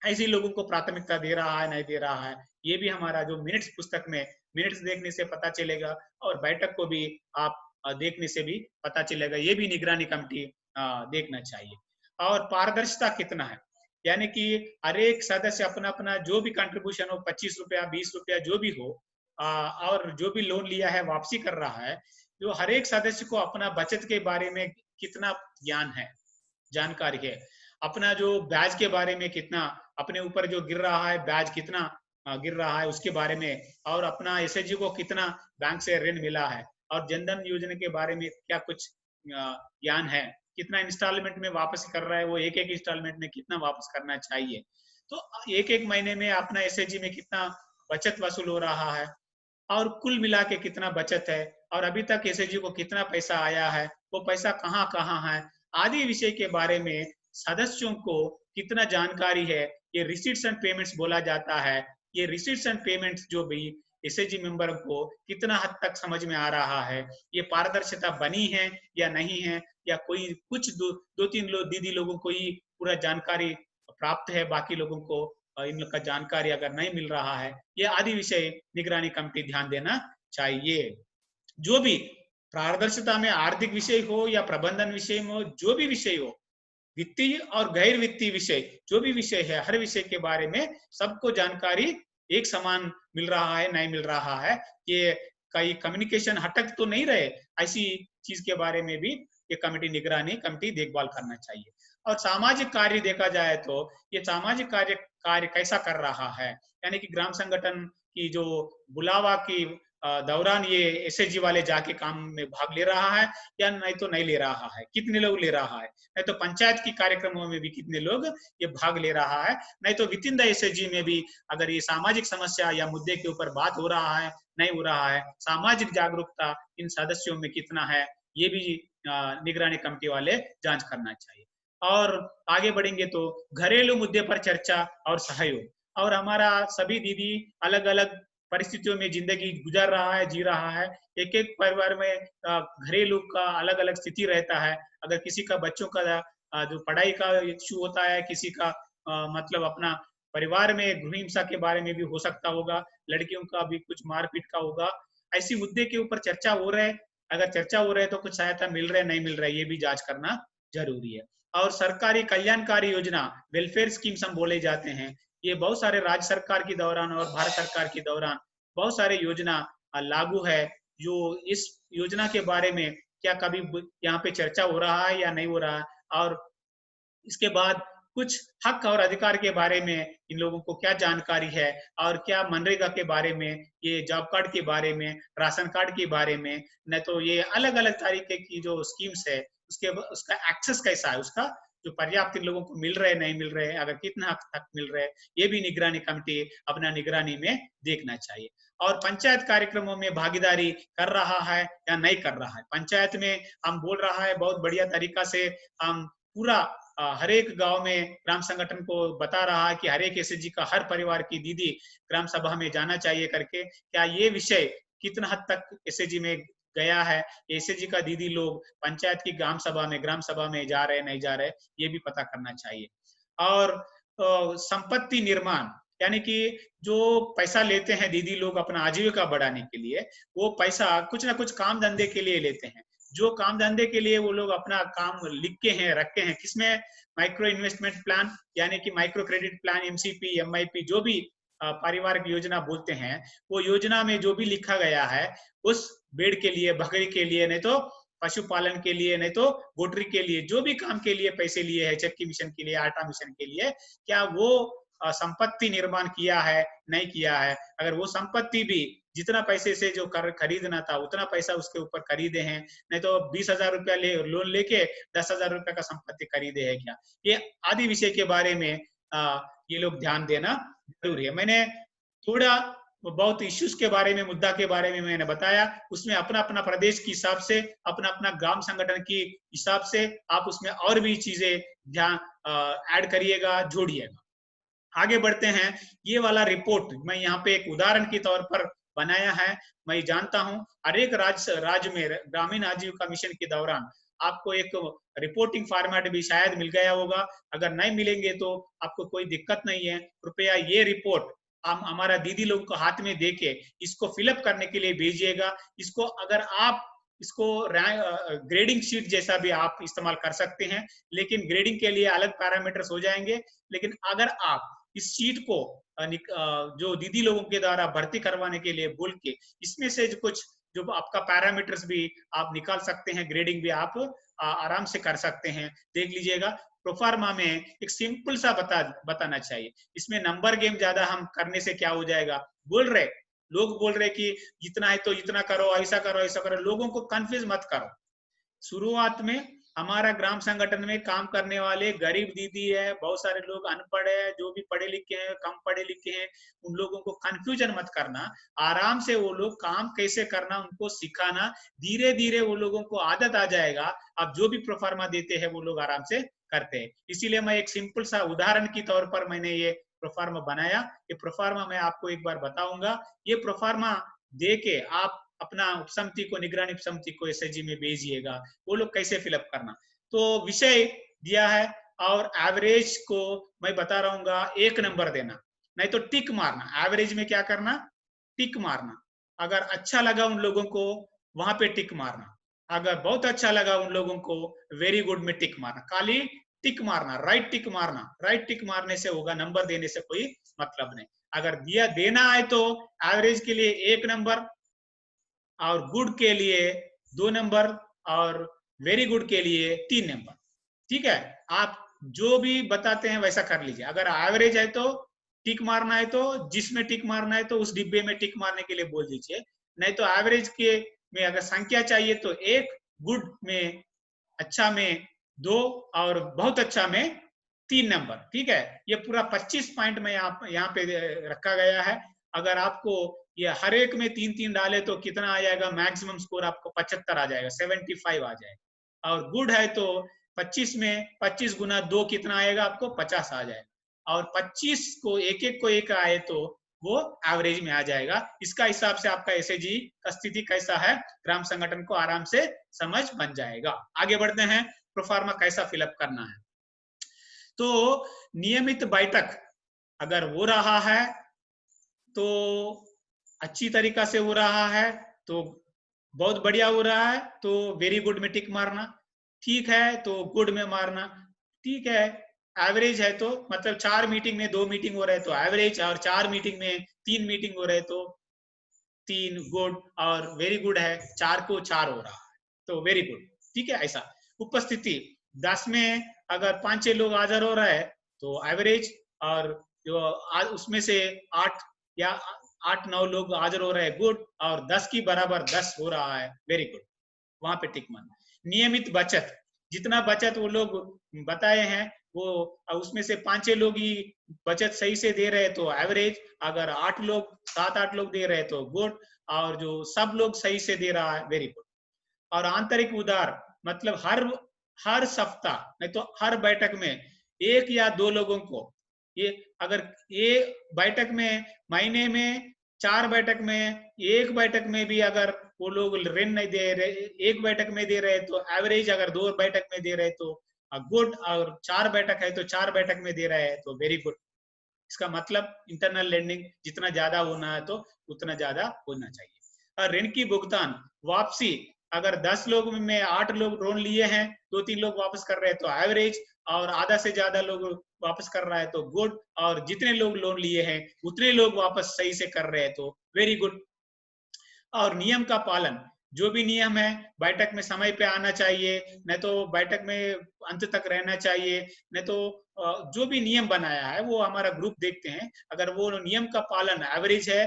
ऐसे लोगों को प्राथमिकता दे रहा है नहीं दे रहा है, ये भी हमारा जो मिनट्स पुस्तक में मिनट्स देखने से पता चलेगा और बैठक को भी आप देखने से भी पता चलेगा, ये भी निगरानी कमेटी देखना चाहिए। और पारदर्शिता कितना है, यानी कि हर एक सदस्य अपना अपना जो भी कंट्रीब्यूशन हो, 25 रुपया 20 रुपया जो भी हो, और जो भी लोन लिया है वापसी कर रहा है, जो हर एक सदस्य को अपना बचत के बारे में कितना ज्ञान है, जानकारी है, अपना जो ब्याज के बारे में कितना अपने ऊपर जो गिर रहा है, ब्याज कितना गिर रहा है उसके बारे में, और अपना एसएचजी को कितना बैंक से ऋण मिला है, और जनधन योजना के बारे में क्या कुछ ज्ञान है, कितना इंस्टॉलमेंट में वापस कर रहा है, वो एक एक इंस्टॉलमेंट में कितना वापस करना चाहिए, तो एक एक महीने में अपना एसएचजी में कितना बचत वसूल हो रहा है, और कुल मिला के कितना बचत है, और अभी तक एसएचजी को कितना पैसा आया है, वो पैसा कहाँ कहाँ है, आदि विषय के बारे में सदस्यों को कितना जानकारी है, ये रिसीट्स एंड पेमेंट्स बोला जाता है। ये रिसीट्स एंड पेमेंट्स जो भी एसएचजी मेंबर को कितना हद तक समझ में आ रहा है, ये पारदर्शिता बनी है या नहीं है, या कोई कुछ दो तीन दीदी लोगों को ही पूरा जानकारी प्राप्त है, बाकी लोगों को इन लोग का जानकारी अगर नहीं मिल रहा है, ये आदि विषय निगरानी कमेटी ध्यान देना चाहिए। जो भी पारदर्शिता में आर्थिक विषय हो या प्रबंधन विषय हो, जो भी विषय हो, वित्तीय और गैर वित्तीय विषय जो भी विषय है, हर विषय के बारे में सबको जानकारी एक समान मिल रहा है नहीं मिल रहा है, ये कई कम्युनिकेशन हटक तो नहीं रहे, ऐसी चीज के बारे में भी ये कमेटी निगरानी कमेटी देखभाल करना चाहिए। और सामाजिक कार्य देखा जाए तो ये सामाजिक कार्य कार्य कैसा कर रहा है, यानी कि ग्राम संगठन की जो बुलावा की दौरान ये एसएचजी वाले जाके काम में भाग ले रहा है या नहीं तो नहीं ले रहा है, कितने लोग ले रहा है, नहीं तो पंचायत की कार्यक्रमों में भी कितने लोग ये भाग ले रहा है, नहीं तो विद इन द एसएचजी में भी अगर ये सामाजिक समस्या या मुद्दे के ऊपर बात हो रहा है नहीं हो रहा है, सामाजिक जागरूकता इन सदस्यों में कितना है, ये भी निगरानी कमेटी वाले जांच करना चाहिए। और आगे बढ़ेंगे तो घरेलू मुद्दे पर चर्चा और सहयोग, और हमारा सभी दीदी अलग अलग परिस्थितियों में जिंदगी गुजार रहा है, जी रहा है, एक एक परिवार में घरेलू का अलग अलग स्थिति रहता है, अगर किसी का बच्चों का जो पढ़ाई का इश्यू होता है, किसी का मतलब अपना परिवार में गृह हिंसा के बारे में भी हो सकता होगा, लड़कियों का भी कुछ मारपीट का होगा, ऐसी मुद्दे के ऊपर चर्चा हो रहा है, अगर चर्चा हो रहा है तो कुछ सहायता मिल रहा है नहीं मिल रहा है, ये भी जांच करना जरूरी है। और सरकारी कल्याणकारी योजना, वेलफेयर स्कीम्स हम बोले जाते हैं, ये बहुत सारे राज्य सरकार के दौरान और भारत सरकार के दौरान बहुत सारे योजना लागू है, जो इस योजना के बारे में क्या कभी यहाँ पे चर्चा हो रहा है या नहीं हो रहा है, और इसके बाद कुछ हक और अधिकार के बारे में इन लोगों को क्या जानकारी है, और क्या मनरेगा के बारे में, ये जॉब कार्ड के बारे में, राशन कार्ड के बारे में, नहीं तो ये अलग अलग तरीके की जो स्कीम्स है उसके उसका एक्सेस कैसा है, उसका जो पर्याप्त इन लोगों को मिल रहे नहीं मिल रहे, अगर कितना हद तक मिल रहे, ये भी निगरानी कमेटी अपना निगरानी में देखना चाहिए। और पंचायत कार्यक्रमों में भागीदारी कर रहा है या नहीं कर रहा है, पंचायत में हम बोल रहा है बहुत बढ़िया तरीका से, हम पूरा हर एक गांव में ग्राम संगठन को बता रहा है कि हर एक एसएचजी का हर परिवार की दीदी ग्राम सभा में जाना चाहिए करके, क्या ये विषय कितना हद तक एसएचजी में गया है, एसएचजी का दीदी लोग पंचायत की ग्राम सभा में जा रहे नहीं जा रहे, ये भी पता करना चाहिए। और संपत्ति निर्माण, यानी कि जो पैसा लेते हैं दीदी लोग अपना आजीविका बढ़ाने के लिए, वो पैसा कुछ ना कुछ काम धंधे के लिए लेते हैं, जो काम धंधे के लिए वो लोग अपना काम लिख के हैं रखे हैं, किसमें, माइक्रो इन्वेस्टमेंट प्लान, यानी कि micro credit plan, MCP, MIP, जो भी पारिवारिक योजना बोलते हैं, वो योजना में जो भी लिखा गया है उस भेड़ के लिए, बकरी के लिए, नहीं तो पशुपालन के लिए, नहीं तो पोल्ट्री के लिए, जो भी काम के लिए पैसे लिए है, चक्की मिशन के लिए, आटा मिशन के लिए, क्या वो संपत्ति निर्माण किया है नहीं किया है, अगर वो संपत्ति भी जितना पैसे से जो खरीदना था उतना पैसा उसके ऊपर खरीदे हैं, नहीं तो 20,000 रुपया लोन लेके 10,000 रुपया का संपत्ति खरीदे है क्या, ये आदि विषय के बारे में ये लोग ध्यान देना जरूरी है। मैंने थोड़ा बहुत इश्यूज के बारे में, मुद्दा के बारे में मैंने बताया, उसमें अपना अपना प्रदेश के हिसाब से, अपना अपना ग्राम संगठन की हिसाब से आप उसमें और भी चीजें ध्यान ऐड करिएगा, जोड़िएगा। आगे बढ़ते हैं। ये वाला रिपोर्ट मैं यहाँ पे एक उदाहरण के तौर पर बनाया है। मैं जानता हूँ हर एक राज्य में ग्रामीण आजीविका मिशन के दौरान आपको एक रिपोर्टिंग फॉर्मेट भी शायद मिल गया होगा, अगर नहीं मिलेंगे तो आपको कोई दिक्कत नहीं है, कृपया ये रिपोर्ट हम हमारा दीदी लोग को हाथ में देके इसको फिलअप करने के लिए भेजिएगा। इसको अगर आप इसको ग्रेडिंग शीट जैसा भी आप इस्तेमाल कर सकते हैं, लेकिन ग्रेडिंग के लिए अलग पैरामीटर्स हो जाएंगे। लेकिन अगर आप इस शीट को जो दीदी लोगों के द्वारा भर्ती करवाने के लिए बोल के इसमें से कुछ जो आपका पैरामीटर्स भी आप निकाल सकते हैं, ग्रेडिंग भी आप आराम से कर सकते हैं, देख लीजिएगा। प्रोफार्मा में एक सिंपल सा बताना चाहिए, इसमें नंबर गेम ज्यादा हम करने से क्या हो जाएगा, लोग बोल रहे कि जितना है तो इतना करो, ऐसा करो, ऐसा करो, लोगों को कंफ्यूज मत करो। शुरुआत में हमारा ग्राम संगठन में काम करने वाले गरीब दीदी है, बहुत सारे लोग अनपढ़ है, जो भी पढ़े लिखे हैं, कम पढ़े लिखे हैं, उन लोगों को कंफ्यूजन मत करना, आराम से वो लोग काम कैसे करना उनको सिखाना, धीरे धीरे वो लोगों को आदत आ जाएगा। अब जो भी प्रोफार्मा देते हैं वो लोग आराम से करते हैं। इसीलिए मैं एक सिंपल सा उदाहरण के तौर पर मैंने ये प्रोफार्मा बनाया। ये प्रोफार्मा मैं आपको एक बार बताऊंगा। ये प्रोफार्मा दे के आप अपना उपसमिति को, निगरानी उपसमिति को एसएचजी में भेजिएगा, वो लोग कैसे फिलअप करना। तो विषय दिया है और एवरेज को मैं बता रहूंगा 1 नंबर देना, नहीं तो टिक मारना। एवरेज में क्या करना, टिक मारना। अगर अच्छा लगा उन लोगों को वहां पे टिक मारना, अगर बहुत अच्छा लगा उन लोगों को वेरी गुड में टिक मारना, खाली टिक मारना, राइट टिक मारना। राइट टिक मारने से होगा, नंबर देने से कोई मतलब नहीं। अगर दिया देना है तो एवरेज के लिए 1 नंबर, और गुड के लिए 2 नंबर, और वेरी गुड के लिए 3 नंबर। ठीक है, आप जो भी बताते हैं वैसा कर लीजिए। अगर एवरेज है तो टिक मारना है तो जिसमें टिक मारना है तो उस डिब्बे में टिक मारने के लिए बोल दीजिए। नहीं तो एवरेज के में अगर संख्या चाहिए तो 1, गुड में, अच्छा में 2 और बहुत अच्छा में 3 नंबर। ठीक है, ये पूरा 25 पॉइंट में यहाँ पे रखा गया है। अगर आपको ये हर एक में 3-3 डाले तो कितना आ जाएगा, मैक्सिमम स्कोर आपको 75 आ जाएगा, 75 आ जाएगा। और गुड है तो 25 में 25 गुना 2 कितना आएगा आपको, 50 आ जाएगा। और 25 को एक को एक आए तो वो एवरेज में आ जाएगा। इसका हिसाब से आपका एसएजी का स्थिति कैसा है, ग्राम संगठन को आराम से समझ बन जाएगा। आगे बढ़ते हैं, प्रोफार्मा कैसा फिलअप करना है। तो नियमित बैठक अगर हो रहा है तो अच्छी तरीका से हो रहा है तो बहुत बढ़िया हो रहा है तो वेरी गुड में टिक मारना, ठीक है तो गुड में मारना, ठीक है। एवरेज है तो मतलब 4 मीटिंग में 2 मीटिंग हो रहे तो एवरेज, और 4 मीटिंग में 3 मीटिंग हो रहे तो 3 गुड, और वेरी गुड है 4 को 4 हो रहा है तो वेरी गुड। ठीक है, ऐसा। उपस्थिति 10 में अगर 5-6 लोग हाजिर हो रहे हैं तो एवरेज, और जो उसमें से 8 या 8-9 लोग हाजिर हो रहे हैं गुड, और 10 की बराबर 10 हो रहा है वेरी गुड, वहां पे टिक मारना। नियमित बचत, जितना बचत वो लोग बताए हैं वो उसमें से 5-6 लोग ही बचत सही से दे रहे तो एवरेज, अगर 8 लोग 7-8 लोग दे रहे तो गुड, और जो सब लोग सही से दे रहा है वेरी गुड। और आंतरिक उधार मतलब हर सप्ताह नहीं तो हर बैठक में 1 या 2 लोगों को, ये अगर ये बैठक में महीने में 4 बैठक में 1 बैठक में भी अगर वो लोग ऋण नहीं दे रहे, 1 बैठक में दे रहे तो एवरेज, अगर 2 बैठक में दे रहे तो गुड, और 4 बैठक है तो 4 बैठक में दे रहे हैं तो वेरी गुड। इसका मतलब इंटरनल लेंडिंग जितना ज्यादा होना है तो उतना ज्यादा होना चाहिए। और ऋण की भुगतान वापसी, अगर 10 लोग में 8 लोग लोन लिए हैं, 2-3 लोग वापस कर रहे हैं तो एवरेज, और आधा से ज्यादा लोग वापस कर रहा है तो गुड, और जितने लोग लोन लिए हैं उतने लोग वापस सही से कर रहे हैं तो वेरी गुड। और नियम का पालन, जो भी नियम है बैठक में समय पे आना चाहिए, नहीं तो बैठक में अंत तक रहना चाहिए, नहीं तो जो भी नियम बनाया है वो हमारा ग्रुप देखते हैं, अगर वो नियम का पालन एवरेज है,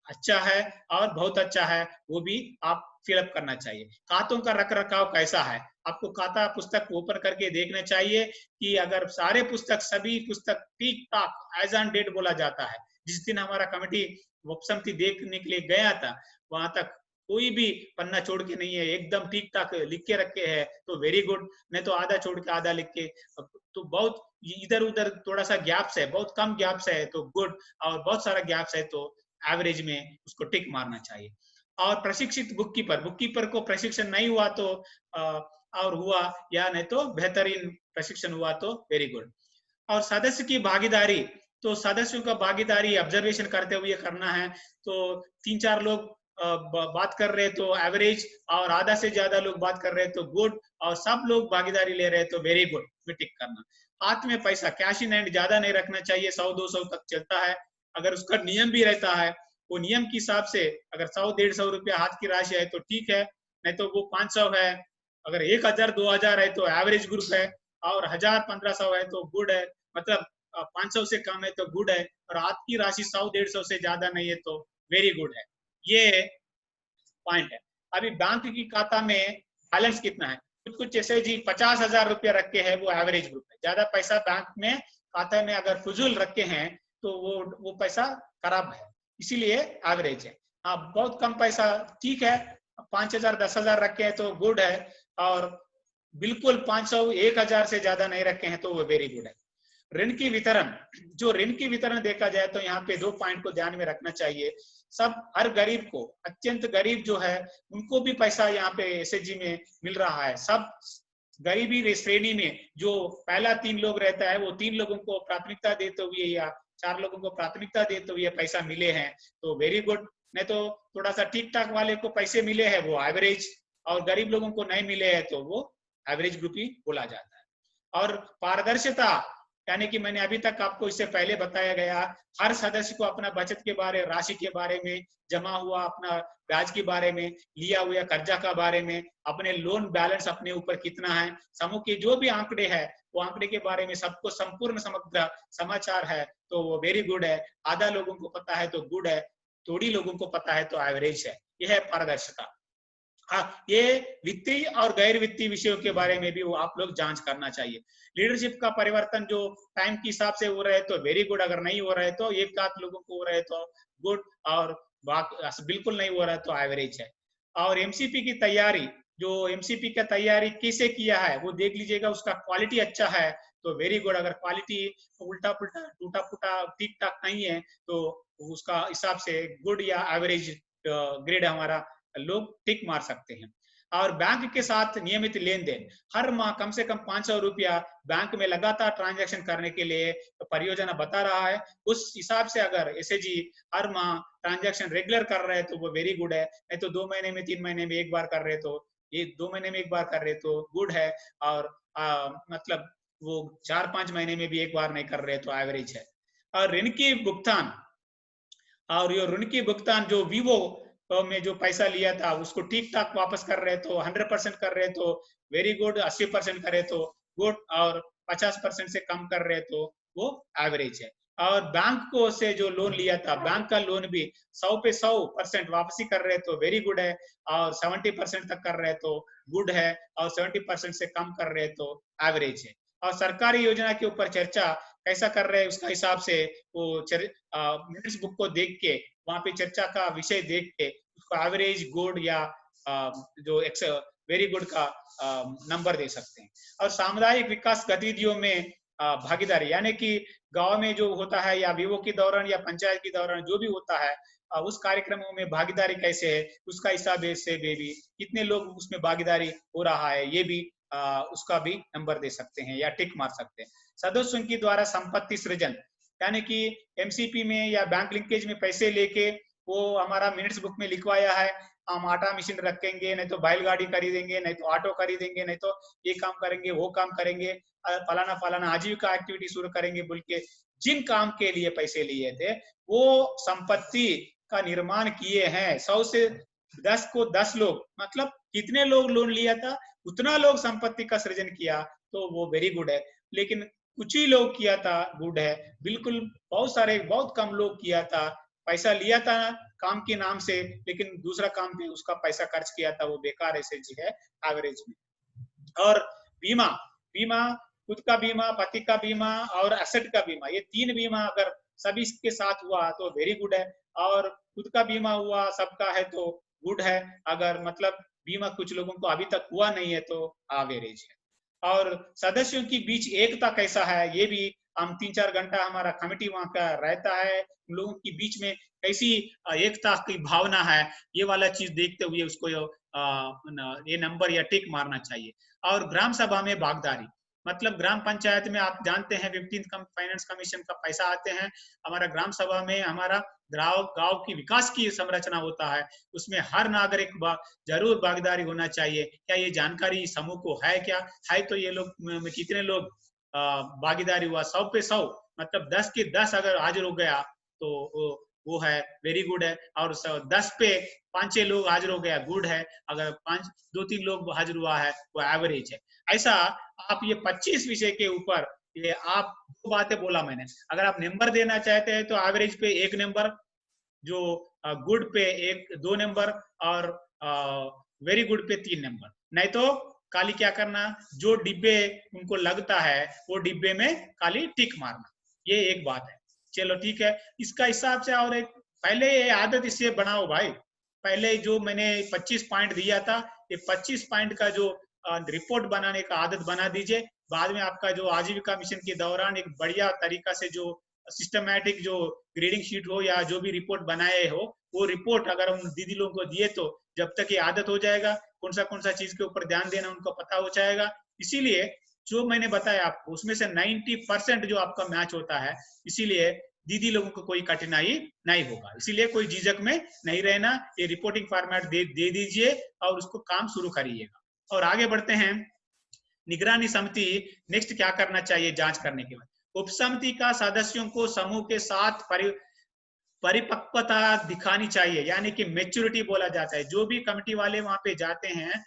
अच्छा है और बहुत अच्छा है, वो भी आप फिलअप करना चाहिए। खातों का रख रखाव कैसा है, आपको खाता पुस्तक ओपन करके देखना चाहिए कि अगर सारे पुस्तक सभी पुस्तक ठीक ठाक एज ऑन डेट बोला जाता है। जिस दिन हमारा कमेटी उपसमिति देखने के लिए गया था वहां तक कोई भी पन्ना छोड़ के नहीं है, एकदम ठीक ठाक लिख के रखे हैं तो वेरी गुड, नहीं तो आधा छोड़ के आधा लिख के, तो बहुत इधर उधर थोड़ा सा गैप्स है, बहुत कम गैप्स है तो गुड, और बहुत सारा गैप्स है तो एवरेज में उसको टिक मारना चाहिए। और प्रशिक्षित बुककीपर को प्रशिक्षण नहीं हुआ तो और हुआ या नहीं तो बेहतरीन प्रशिक्षण हुआ तो वेरी गुड। और सदस्य की भागीदारी, तो सदस्यों का भागीदारी ऑब्जर्वेशन करते हुए करना है, तो 3-4 लोग बात कर रहे तो एवरेज, और आधा से ज्यादा लोग बात कर रहे तो गुड, और सब लोग भागीदारी ले रहे तो वेरी गुड में टिक करना। हाथ में पैसा कैश इन हैंड ज्यादा नहीं रखना चाहिए, 100-200 तक चलता है, अगर उसका नियम भी रहता है वो नियम के हिसाब से अगर 100-150 रुपया हाथ की राशि है तो ठीक है, नहीं तो वो 500 है, अगर 1000-2000 है तो एवरेज ग्रुप है, और 1000-1500 है तो गुड है, मतलब 500 से कम है तो गुड है, और हाथ की राशि 100-150 से ज्यादा नहीं है तो वेरी गुड है। ये पॉइंट है। अभी बैंक की खाता में बैलेंस कितना है, कुछ ऐसे जी 50,000 रुपया रखे हैं वो एवरेज ग्रुप है, ज्यादा पैसा बैंक में खाता में अगर फजूल रखे हैं तो वो पैसा खराब है, इसीलिए एवरेज है। हाँ, बहुत कम पैसा ठीक है, 5,000-10,000 रखे हैं तो गुड है, और बिल्कुल 500-1000 से ज्यादा नहीं रखे हैं तो वो वेरी गुड है। ऋण की वितरण, जो ऋण की वितरण देखा जाए तो यहाँ पे 2 पॉइंट को ध्यान में रखना चाहिए। सब हर गरीब को, अत्यंत गरीब जो है उनको भी पैसा यहाँ पे एसएचजी में मिल रहा है। सब गरीबी श्रेणी में जो पहला 3 लोग रहता है वो 3 लोगों को प्राथमिकता देते हुए या 4 लोगों को प्राथमिकता देते हुए पैसा मिले हैं तो वेरी गुड, नहीं तो थोड़ा सा ठीक ठाक वाले को पैसे मिले हैं वो एवरेज, और गरीब लोगों को नहीं मिले हैं तो वो एवरेज ग्रुप ही बोला जाता है। और पारदर्शिता, यानी कि मैंने अभी तक आपको इससे पहले बताया गया, हर सदस्य को अपना बचत के बारे, राशि के बारे में, जमा हुआ अपना ब्याज के बारे में, लिया हुआ कर्जा का बारे में, अपने लोन बैलेंस अपने ऊपर कितना है, समूह के जो भी आंकड़े हैं वो आंकड़े के बारे में सबको संपूर्ण समग्र समाचार है तो वो वेरी गुड है। आधा लोगों को पता है तो गुड है, थोड़ी लोगों को पता है तो एवरेज है। यह है पारदर्शिता। हाँ, ये वित्तीय और गैर वित्तीय विषयों के बारे में भी वो आप लोग जांच करना चाहिए। लीडरशिप का परिवर्तन जो टाइम के हिसाब से हो रहे तो वेरी गुड, अगर नहीं हो रहे तो एक आध लोगों को हो रहे तो गुड, और बिल्कुल नहीं हो रहा है तो एवरेज है। और एमसीपी की तैयारी, जो एमसीपी का तैयारी कैसे किया है वो देख लीजिएगा, उसका क्वालिटी अच्छा है तो वेरी गुड, अगर क्वालिटी उल्टा पुल्टा टूटा फूटा ठीक ठाक नहीं है तो उसका हिसाब से गुड या एवरेज ग्रेड हमारा लोग टिक मार सकते हैं। और बैंक के साथ नियमित लेन देन, हर माह कम से कम 500 रुपया बैंक में लगातार ट्रांजैक्शन करने के लिए परियोजना बता रहा है। उस हिसाब से अगर एसएजी हर माह ट्रांजैक्शन रेगुलर कर रहे हैं तो वो वेरी गुड है। नहीं तो 2 महीने में 3 महीने में एक बार कर रहे तो, ये 2 महीने में एक बार कर रहे तो गुड है, और मतलब वो 4-5 महीने में भी एक बार नहीं कर रहे तो एवरेज है। और ऋण की भुगतान, और ये ऋण की भुगतान जो वीवो में जो पैसा लिया था उसको ठीक ठाक वापस कर रहे तो 100% कर रहे तो वेरी गुड, 80% करे तो गुड, और 50% से कम कर रहे तो वो एवरेज है। और बैंक को से जो लोन लिया था, बैंक का लोन भी 100 पे 100% वापसी कर रहे तो वेरी गुड है, और 70% तक कर रहे तो गुड है, और 70% से कम कर रहे तो एवरेज है। और सरकारी योजना के ऊपर चर्चा कैसा कर रहे हैं उसका हिसाब से वो मिनट्स बुक को देख के, वहां पे चर्चा का विषय देख के उसको एवरेज, गुड या जो वेरी गुड का नंबर दे सकते हैं। और सामुदायिक विकास गतिविधियों में भागीदारी, यानी कि गांव में जो होता है या विवो के दौरान या पंचायत के दौरान जो भी होता है, उस कार्यक्रमों में भागीदारी कैसे है उसका हिसाब से भी कितने लोग उसमें भागीदारी हो रहा है, ये भी उसका भी नंबर दे सकते हैं या टिक मार सकते हैं। सदस्यों की द्वारा संपत्ति सृजन, यानी कि एमसीपी में या बैंक लिंकेज में पैसे लेके वो हमारा मिनट्स बुक में लिखवाया है, हम आटा मशीन रखेंगे, नहीं तो बैलगाड़ी खरीदेंगे, नहीं तो ऑटो खरीदेंगे, नहीं तो ये काम करेंगे, वो काम करेंगे, फलाना फलाना आजीविका एक्टिविटी शुरू करेंगे बोल के जिन काम के लिए पैसे लिए थे वो संपत्ति का निर्माण किए हैं। 100 से 10 को 10 लोग, मतलब कितने लोग लोन लिया था उतना लोग संपत्ति का सृजन किया तो वो वेरी गुड है। लेकिन कुछ ही लोग किया था गुड है, बिल्कुल बहुत सारे बहुत कम लोग किया था, पैसा लिया था काम के नाम से लेकिन दूसरा काम पे उसका पैसा खर्च किया था, वो बेकार एसएजी है एवरेज में। और बीमा, बीमा खुद का बीमा, पति का बीमा और एसेट का बीमा, ये 3 बीमा अगर सभी के साथ हुआ तो वेरी गुड है, और खुद का बीमा हुआ सबका है तो गुड है, अगर मतलब बीमा कुछ लोगों को अभी तक हुआ नहीं है तो एवरेज है। और सदस्यों के बीच एकता कैसा है, ये भी हम 3-4 घंटा हमारा कमेटी वहां का रहता है, उन लोगों के बीच में कैसी एकता की भावना है, ये वाला चीज देखते हुए उसको ये नंबर या टिक मारना चाहिए। और ग्राम सभा में भागीदारी, मतलब ग्राम पंचायत में आप जानते हैं 15 फाइनेंस कमीशन का पैसा आते हैं, हमारा ग्राम सभा में हमारा गांव की विकास की संरचना होता है, उसमें हर नागरिक जरूर भागीदारी होना चाहिए। क्या ये जानकारी समूह को है? क्या है तो ये लोग कितने लोग भागीदारी हुआ? 100 पे 100, मतलब 10 के 10 अगर हाजिर हो गया तो वो है वेरी गुड है, और 10 पे 5-6 लोग हाजिर हो गया गुड है, अगर 2-3 लोग हाजिर हुआ है वो एवरेज है। ऐसा आप ये 25 विषय के ऊपर ये आप 2 बातें बोला मैंने, अगर आप नंबर देना चाहते हैं तो एवरेज पे 1 नंबर, जो गुड पे 2 नंबर, और वेरी गुड पे 3 नंबर। नहीं तो खाली क्या करना, जो डिब्बे उनको लगता है वो डिब्बे में खाली टिक मारना, ये एक बात है। चलो ठीक है, इसका हिसाब से और एक पहले ये आदत इससे बनाओ भाई, पहले जो मैंने 25 पॉइंट दिया था, ये 25 पॉइंट का जो रिपोर्ट बनाने का आदत बना दीजिए। बाद में आपका जो आजीविका मिशन के दौरान एक बढ़िया तरीका से जो सिस्टमैटिक जो ग्रेडिंग शीट हो या जो भी रिपोर्ट बनाए हो, वो रिपोर्ट अगर उन दीदी लोगों को दिए तो जब तक ये आदत हो जाएगा, कौन सा चीज के ऊपर ध्यान देना उनको पता हो जाएगा। इसीलिए जो मैंने बताया आपको उसमें से 90% जो आपका मैच होता है, इसीलिए दीदी लोगों को कोई कठिनाई नहीं होगा, इसीलिए कोई झिझक में नहीं रहना, ये रिपोर्टिंग फॉर्मेट दे दीजिए और उसको काम शुरू करिएगा। और आगे बढ़ते हैं, निगरानी समिति नेक्स्ट क्या करना चाहिए जांच करने के बाद। उपसमिति का सदस्यों को समूह के साथ परिपक्वता दिखानी चाहिए, यानी कि मेच्योरिटी बोला जाता है। जो भी कमेटी वाले वहां पे जाते हैं,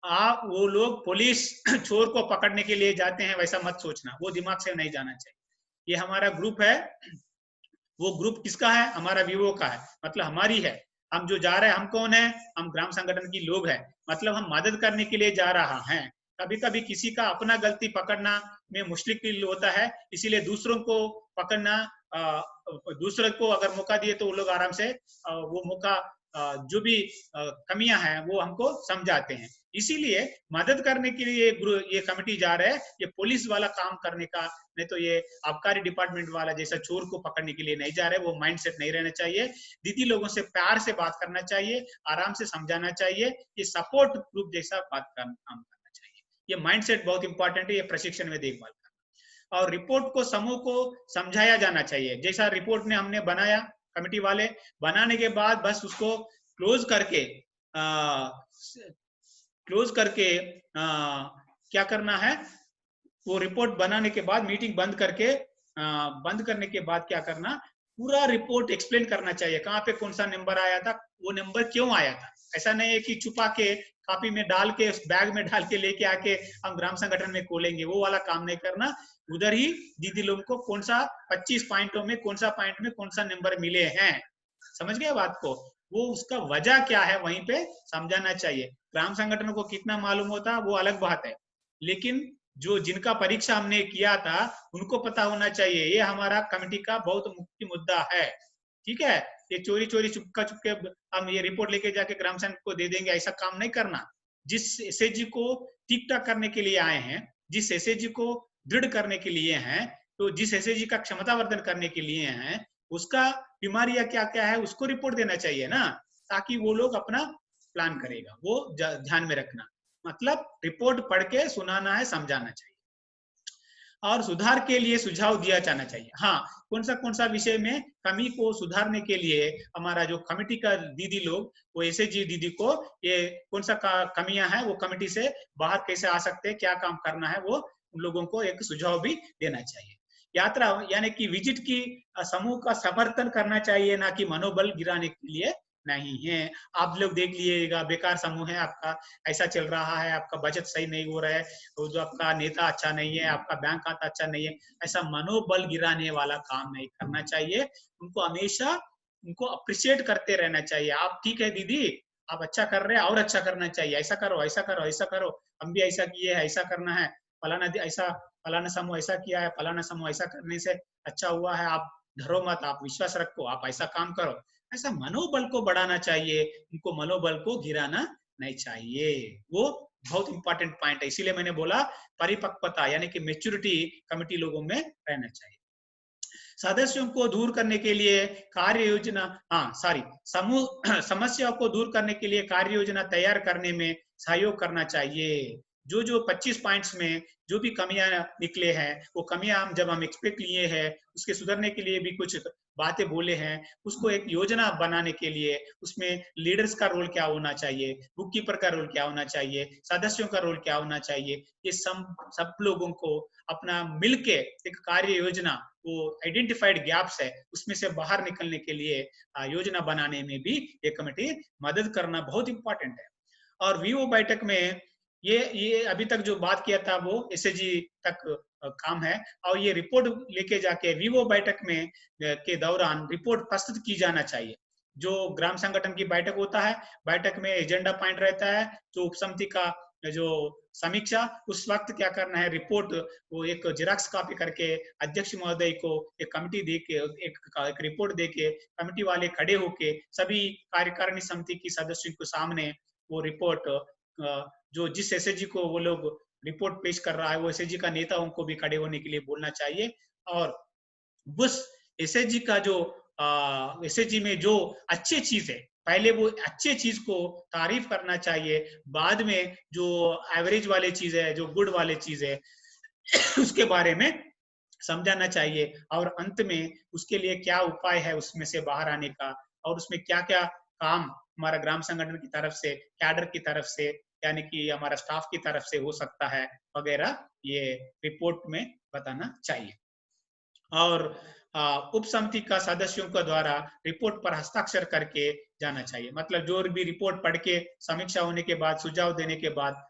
आप वो लोग पुलिस चोर को पकड़ने के लिए जाते हैं वैसा मत सोचना, वो दिमाग से नहीं जाना चाहिए। ये हमारा ग्रुप है, वो ग्रुप किसका है? हमारा वीवो का है, मतलब हमारी है। हम जो जा रहे हैं, हम कौन है? हम ग्राम संगठन की लोग हैं, मतलब हम मदद करने के लिए जा रहा हैं। कभी कभी किसी का अपना गलती पकड़ना में मुश्किल होता है, इसीलिए दूसरों को पकड़ना, दूसरे को अगर मौका दिए तो वो लोग आराम से वो मौका, जो भी कमियां हैं वो हमको समझाते हैं। इसीलिए मदद करने के लिए ये कमेटी जा रहे हैं, ये पुलिस वाला काम करने का, नहीं तो ये आबकारी डिपार्टमेंट वाला जैसा चोर को पकड़ने के लिए नहीं जा रहे, वो माइंडसेट नहीं रहना चाहिए। दीदी लोगों से प्यार से बात करना चाहिए, आराम से समझाना चाहिए, ये सपोर्ट ग्रुप जैसा काम करना चाहिए। ये माइंडसेट बहुत इंपॉर्टेंट है, ये प्रशिक्षण में देखभाल करना। और रिपोर्ट को समूह को समझाया जाना चाहिए, जैसा रिपोर्ट ने हमने बनाया, कमेटी वाले बनाने के बाद बस उसको क्लोज करके क्या करना है, वो रिपोर्ट बनाने के बाद मीटिंग बंद करने के बाद क्या करना, पूरा रिपोर्ट एक्सप्लेन करना चाहिए, कहाँ पे कौन सा नंबर आया था, वो नंबर क्यों आया था। ऐसा नहीं है कि छुपा के कॉपी में डाल के, उस बैग में डाल के लेके आके हम ग्राम संगठन में खोलेंगे, वो वाला काम नहीं करना। उधर ही दीदी लोगों को कौन सा 25 पॉइंटों में कौन सा पॉइंट में कौन सा नंबर मिले हैं, समझ गए बात को, वो उसका वजह क्या है वहीं पे समझाना चाहिए। ग्राम संगठन को कितना मालूम होता वो अलग बात है, लेकिन जो जिनका परीक्षा हमने किया था उनको पता होना चाहिए, ये हमारा कमेटी का बहुत मुख्य मुद्दा है। ठीक है, ये चोरी चोरी चुपके हम ये रिपोर्ट लेके जाके ग्राम संघ को दे देंगे, ऐसा काम नहीं करना। जिस एसएचजी को ठीक ठाक करने के लिए आए हैं, जिस एसएचजी को दृढ़ करने के लिए हैं, तो जिस एसएचजी का क्षमतावर्धन करने के लिए हैं, उसका बीमारियां क्या क्या है उसको रिपोर्ट देना चाहिए ना, ताकि वो लोग अपना प्लान करेगा, वो ध्यान में रखना। मतलब रिपोर्ट पढ़ के सुनाना है, समझाना चाहिए, और सुधार के लिए सुझाव दिया जाना चाहिए। हाँ, कौन सा विषय में कमी को सुधारने के लिए हमारा जो कमेटी का दीदी लोग, वो एसएचजी दीदी को ये कौन सा कमियां हैं, वो कमेटी से बाहर कैसे आ सकते हैं, क्या काम करना है, वो उन लोगों को एक सुझाव भी देना चाहिए। यात्रा यानी कि विजिट की समूह का समर्थन करना चाहिए, ना कि मनोबल गिराने के लिए नहीं है। आप लोग देख लीजिएगा, बेकार समूह है आपका, ऐसा चल रहा है, आपका बजट सही नहीं हो रहा है, तो जो आपका नेता अच्छा नहीं है, आपका बैंक खाता अच्छा नहीं है, ऐसा मनोबल गिराने वाला काम नहीं करना चाहिए। उनको हमेशा उनको अप्रिशिएट करते रहना चाहिए। आप ठीक है दीदी, आप अच्छा कर रहे हैं, और अच्छा करना चाहिए, ऐसा करो ऐसा करो ऐसा करो, हम भी ऐसा किए हैं, ऐसा करना है, फलाना ऐसा, फलाना समूह ऐसा किया है, फलाना समूह ऐसा करने से अच्छा हुआ है, आप डरो मत, आप विश्वास रखो, आप ऐसा काम करो। ऐसा मनोबल को बढ़ाना चाहिए, उनको मनोबल को गिराना नहीं चाहिए। वो बहुत इंपॉर्टेंट पॉइंट है, इसीलिए मैंने बोला परिपक्वता यानी कि मेच्योरिटी कमेटी लोगों में रहना चाहिए। सदस्यों को दूर करने के लिए कार्य योजना, समूह समस्याओं को दूर करने के लिए कार्य योजना तैयार करने में सहयोग करना चाहिए। जो जो 25 पॉइंट्स में जो भी कमियां निकले हैं, वो कमियां जब हम एक्सपेक्ट लिए हैं, उसके सुधरने के लिए भी कुछ बातें बोले हैं, उसको एक योजना बनाने के लिए उसमें लीडर्स का रोल क्या होना चाहिए, बुक कीपर का रोल क्या होना चाहिए, सदस्यों का रोल क्या होना चाहिए, ये सब लोगों को अपना मिलके एक कार्य योजना, वो आइडेंटिफाइड गैप्स है उसमें से बाहर निकलने के लिए योजना बनाने में भी ये कमेटी मदद करना बहुत इंपॉर्टेंट है। और वीओ बैठक में ये अभी तक जो बात किया था वो एसएचजी तक काम है, और ये रिपोर्ट लेके जाके वीवो बैठक में के दौरान रिपोर्ट प्रस्तुत की जाना चाहिए। जो ग्राम संगठन की बैठक होता है, बैठक में एजेंडा पॉइंट रहता है, जो उपसमिति का जो समीक्षा, उस वक्त क्या करना है, रिपोर्ट वो एक जेरॉक्स कॉपी करके अध्यक्ष महोदय को एक कमिटी दे के एक रिपोर्ट दे के कमिटी वाले खड़े होके सभी कार्यकारिणी समिति की सदस्यों के सामने वो रिपोर्ट, जो जिस एसएचजी को वो लोग रिपोर्ट पेश कर रहा है, वो एसएचजी का नेताओं को भी खड़े होने के लिए बोलना चाहिए। और उस एसएचजी का जो एसएचजी में जो अच्छी चीज है, पहले वो अच्छे चीज को तारीफ करना चाहिए, बाद में जो एवरेज वाले चीज है, जो गुड वाले चीज है उसके बारे में समझाना चाहिए, और अंत में उसके लिए क्या उपाय है उसमें से बाहर आने का, और उसमें क्या क्या काम हमारा ग्राम संगठन की तरफ से, कैडर की तरफ से, यानी कि हमारा स्टाफ की तरफ से हो सकता है वगैरह, ये रिपोर्ट में बताना चाहिए। और उप समिति का सदस्यों के द्वारा रिपोर्ट पर हस्ताक्षर करके जाना चाहिए। मतलब जो भी रिपोर्ट पढ़ के समीक्षा होने के बाद सुझाव देने के बाद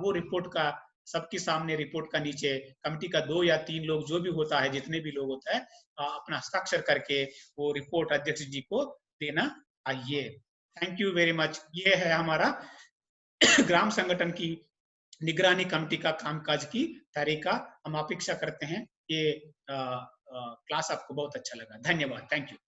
वो रिपोर्ट का सबके सामने रिपोर्ट का नीचे कमेटी का 2 या 3 लोग जो भी होता है, जितने भी लोग होता है, अपना हस्ताक्षर करके वो रिपोर्ट अध्यक्ष जी को देना चाहिए। Thank you very much. ये है हमारा ग्राम संगठन की निगरानी कमेटी का कामकाज की तरीका। हम अपेक्षा करते हैं ये क्लास आपको बहुत अच्छा लगा। धन्यवाद। Thank you.